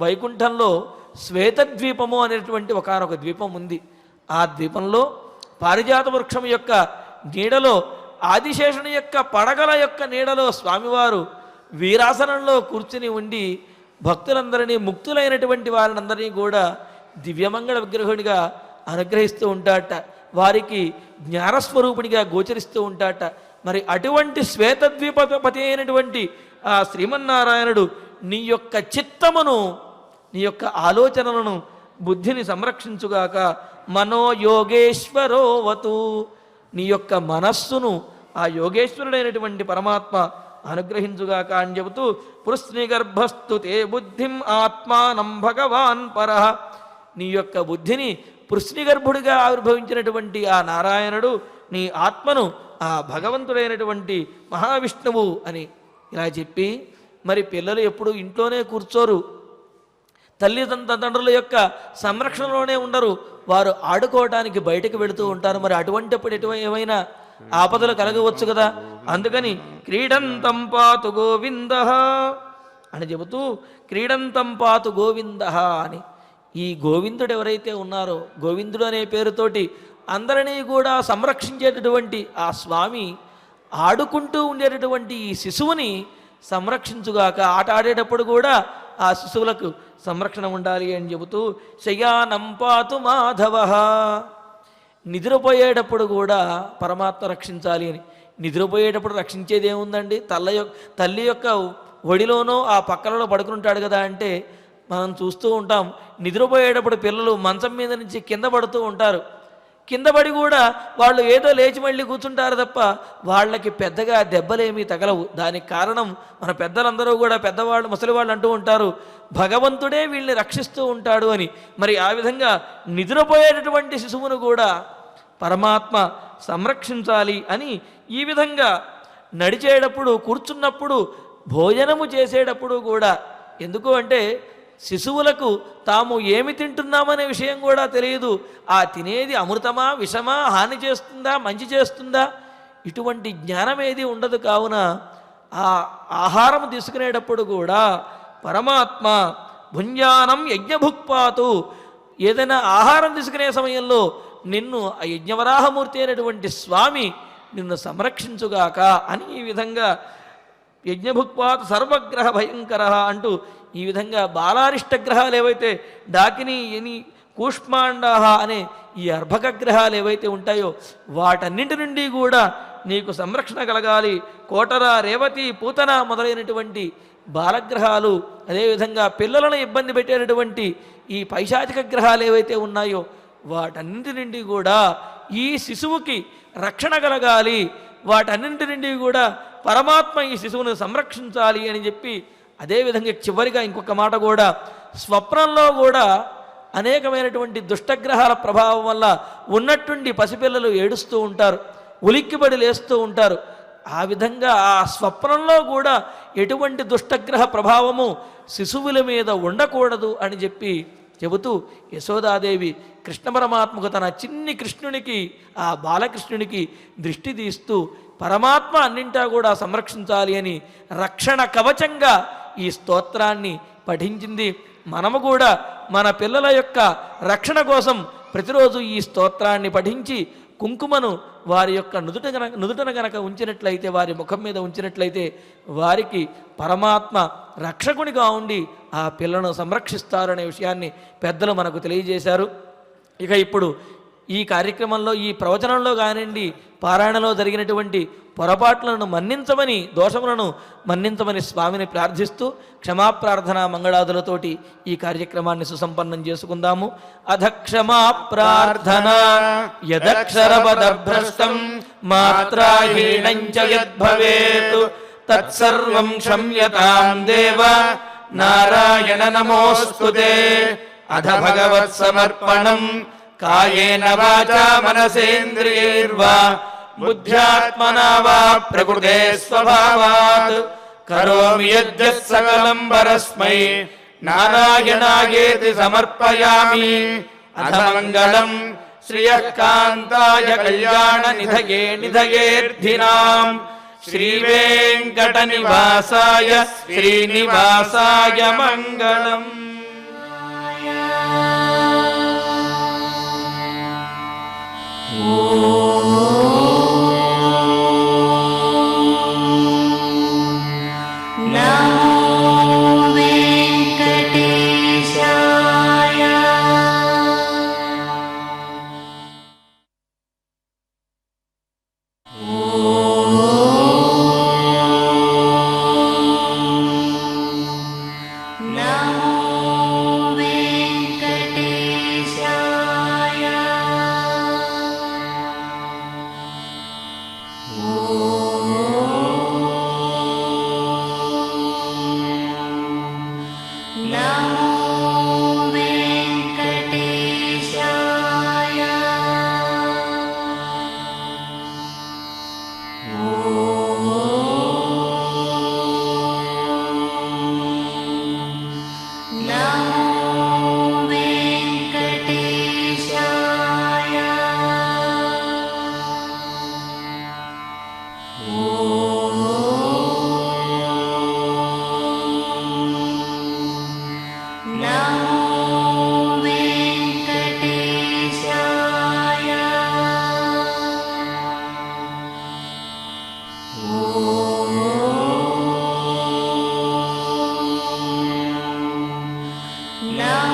వైకుంఠంలో శ్వేతద్వీపము అనేటువంటి ఒకనొక ద్వీపం ఉంది. ఆ ద్వీపంలో పారిజాత వృక్షం యొక్క నీడలో, ఆదిశేషుని యొక్క పడగల యొక్క నీడలో స్వామివారు వీరాసనంలో కూర్చుని ఉండి భక్తులందరినీ, ముక్తులైనటువంటి వారినందరినీ కూడా దివ్యమంగళ విగ్రహుడిగా అనుగ్రహిస్తూ ఉంటాట, వారికి జ్ఞానస్వరూపుడిగా గోచరిస్తూ ఉంటాట. మరి అటువంటి శ్వేతద్వీపపతి అయినటువంటి ఆ శ్రీమన్నారాయణుడు నీ యొక్క చిత్తమును, నీ యొక్క ఆలోచనలను, బుద్ధిని సంరక్షించుగాక. మనోయోగేశ్వరోవతు, నీ యొక్క మనస్సును ఆ యోగేశ్వరుడైనటువంటి పరమాత్మ అనుగ్రహించుగాక అని చెబుతూ, పృశ్నిగర్భస్థు తే బుద్ధిం ఆత్మానం భగవాన్ పరః, నీ యొక్క బుద్ధిని పృశ్నిగర్భుడిగా ఆవిర్భవించినటువంటి ఆ నారాయణుడు నీ ఆత్మను ఆ భగవంతుడైనటువంటి మహావిష్ణువు అని ఇలా చెప్పి, మరి పిల్లలు ఎప్పుడు ఇంట్లోనే కూర్చోరు, తల్లిదండ్రుల యొక్క సంరక్షణలోనే ఉండరు, వారు ఆడుకోవటానికి బయటకు వెళుతూ ఉంటారు. మరి అటువంటిప్పుడు ఏమైనా ఆపదలు కలగవచ్చు కదా. అందుకని క్రీడంతం పాతు గోవింద అని చెబుతూ, క్రీడంతం పాతు గోవింద అని ఈ గోవిందుడు ఎవరైతే ఉన్నారో, గోవిందుడు అనే పేరుతోటి అందరినీ కూడా సంరక్షించేటటువంటి ఆ స్వామి ఆడుకుంటూ ఉండేటటువంటి ఈ శిశువుని సంరక్షించుగాక. ఆట ఆడేటప్పుడు కూడా ఆ శిశువులకు సంరక్షణ ఉండాలి అని చెబుతూ, శయానం పాతు మాధవ, నిద్రపోయేటప్పుడు కూడా పరమాత్మ రక్షించాలి అని. నిద్రపోయేటప్పుడు రక్షించేది ఏముందండి? తల్లి యొక్క ఒడిలోనో ఆ పక్కలలో పడుకుంటాడు కదా. అంటే మనం చూస్తూ ఉంటాం, నిద్రపోయేటప్పుడు పిల్లలు మంచం మీద నుంచి కింద పడుతూ ఉంటారు. కింద పడి కూడా వాళ్ళు ఏదో లేచి మళ్ళీ కూర్చుంటారు తప్ప వాళ్ళకి పెద్దగా దెబ్బలేమీ తగలవు. దానికి కారణం మన పెద్దలందరూ కూడా, పెద్దవాళ్ళు, ముసలివాళ్ళు అంటూ ఉంటారు, భగవంతుడే వీళ్ళని రక్షిస్తూ ఉంటాడు అని. మరి ఆ విధంగా నిద్రపోయేటటువంటి శిశువును కూడా పరమాత్మ సంరక్షించాలి అని ఈ విధంగా నడిచేటప్పుడు, కూర్చున్నప్పుడు, భోజనము చేసేటప్పుడు కూడా. ఎందుకు అంటే శిశువులకు తాము ఏమి తింటున్నామనే విషయం కూడా తెలియదు. ఆ తినేది అమృతమా, విషమా, హాని చేస్తుందా, మంచి చేస్తుందా, ఇటువంటి జ్ఞానం ఏది ఉండదు. కావున ఆ ఆహారం తీసుకునేటప్పుడు కూడా పరమాత్మ భుంజానం యజ్ఞభుక్పాతు, ఏదైనా ఆహారం తీసుకునే సమయంలో నిన్ను ఆ యజ్ఞవరాహమూర్తి అయినటువంటి స్వామి నిన్ను సంరక్షించుగాక అని ఈ విధంగా యజ్ఞభుక్పాతు సర్వగ్రహ భయంకర అంటూ ఈ విధంగా బాలారిష్టగ్రహాలు ఏవైతే డాకిని, ఎని, కూష్మాండాహ అనే ఈ అర్భక గ్రహాలు ఏవైతే ఉంటాయో వాటన్నింటి నుండి కూడా నీకు సంరక్షణ కలగాలి. కోటర, రేవతి, పూతన మొదలైనటువంటి బాలగ్రహాలు, అదేవిధంగా పిల్లలను ఇబ్బంది పెట్టేటటువంటి ఈ పైశాచిక గ్రహాలు ఏవైతే ఉన్నాయో వాటన్నింటి నుండి కూడా ఈ శిశువుకి రక్షణ కలగాలి. వాటన్నింటి నుండి కూడా పరమాత్మ ఈ శిశువును సంరక్షించాలి అని చెప్పి, అదేవిధంగా చివరిగా ఇంకొక మాట కూడా, స్వప్నంలో కూడా అనేకమైనటువంటి దుష్టగ్రహాల ప్రభావం వల్ల ఉన్నట్టుండి పసిపిల్లలు ఏడుస్తూ ఉంటారు, ఉలిక్కిబడి లేస్తూ ఉంటారు. ఆ విధంగా ఆ స్వప్నంలో కూడా ఎటువంటి దుష్టగ్రహ ప్రభావము శిశువుల మీద ఉండకూడదు అని చెప్పి చెబుతూ యశోదాదేవి కృష్ణ పరమాత్మకు తన చిన్ని కృష్ణునికి, ఆ బాలకృష్ణునికి దృష్టి తీస్తూ పరమాత్మ అన్నింటా కూడా సంరక్షించాలి అని రక్షణ కవచంగా ఈ స్తోత్రాన్ని పఠించింది. మనము కూడా మన పిల్లల యొక్క రక్షణ కోసం ప్రతిరోజు ఈ స్తోత్రాన్ని పఠించి కుంకుమను వారి యొక్క నుదుటన గనక ఉంచినట్లయితే, వారి ముఖం మీద ఉంచినట్లయితే వారికి పరమాత్మ రక్షకునిగా ఉండి ఆ పిల్లను సంరక్షిస్తారనే విషయాన్ని పెద్దలు మనకు తెలియజేశారు. ఇక ఇప్పుడు ఈ కార్యక్రమంలో, ఈ ప్రవచనంలో కానివ్వండి, పారాయణలో జరిగినటువంటి పొరపాట్లను మన్నించమని, దోషములను మన్నించమని స్వామిని ప్రార్థిస్తూ క్షమాప్రార్థన మంగళాదులతోటి ఈ కార్యక్రమాన్ని సుసంపన్నం చేసుకుందాము. అధ క్షమాప్రార్థన యదక్షరపదభ్రష్టం మాత్రాహీనం చ యద్భవేత్ తత్సర్వం క్షమ్యతాం దేవ నారాయణ నమోస్తుతే. అధ భగవత్ సమర్పణం కాయేన వాచా మనసేంద్రియైర్వా బుద్ధ్యాత్మనా వా ప్రకృతే స్వభావాత్ కరోమి యద్యత్ సకలం పరస్మై నారాయణాయేతి సమర్పయామి. అధ మంగళం శ్రియః కాంతాయ కళ్యాణ నిధయే నిధయేర్థినాం శ్రీవేంకట నివాసాయ శ్రీనివాసాయ మంగళం. No.